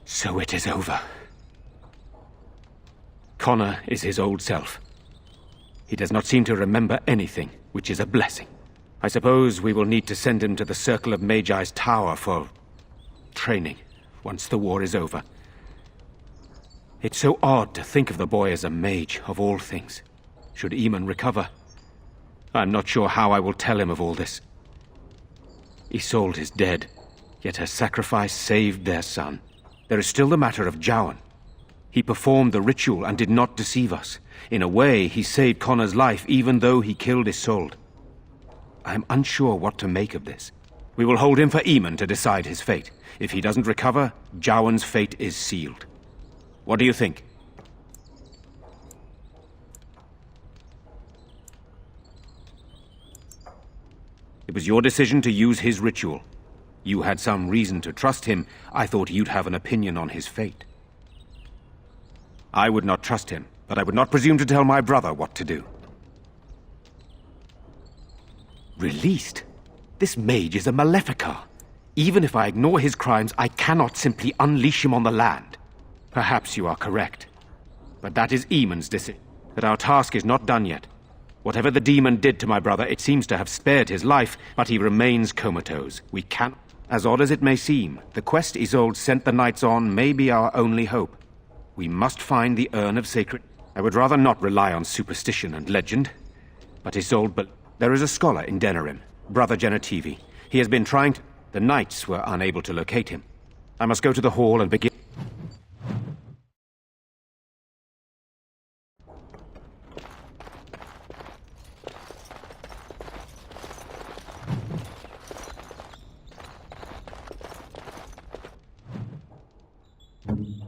So it is over. Connor is his old self. He does not seem to remember anything, which is a blessing. I suppose we will need to send him to the Circle of Magi's tower for training, once the war is over. It's so odd to think of the boy as a mage, of all things. Should Eamon recover, I'm not sure how I will tell him of all this. Isolde is dead, yet her sacrifice saved their son. There is still the matter of Jowan. He performed the ritual and did not deceive us. In a way, he saved Connor's life even though he killed Isolde. I am unsure what to make of this. We will hold him for Eamon to decide his fate. If he doesn't recover, Jowan's fate is sealed. What do you think? It was your decision to use his ritual. You had some reason to trust him. I thought you'd have an opinion on his fate. I would not trust him, but I would not presume to tell my brother what to do. Released? This mage is a Maleficar. Even if I ignore his crimes, I cannot simply unleash him on the land. Perhaps you are correct. But that is Eamon's decision. But our task is not done yet. Whatever the demon did to my brother, it seems to have spared his life, but he remains comatose. We can't... As odd as it may seem, the quest Isolde sent the knights on may be our only hope. We must find the urn of sacred... I would rather not rely on superstition and legend. But Isolde... But there is a scholar in Denerim, Brother Genetivi. He has been trying to... The knights were unable to locate him. I must go to the hall and begin... you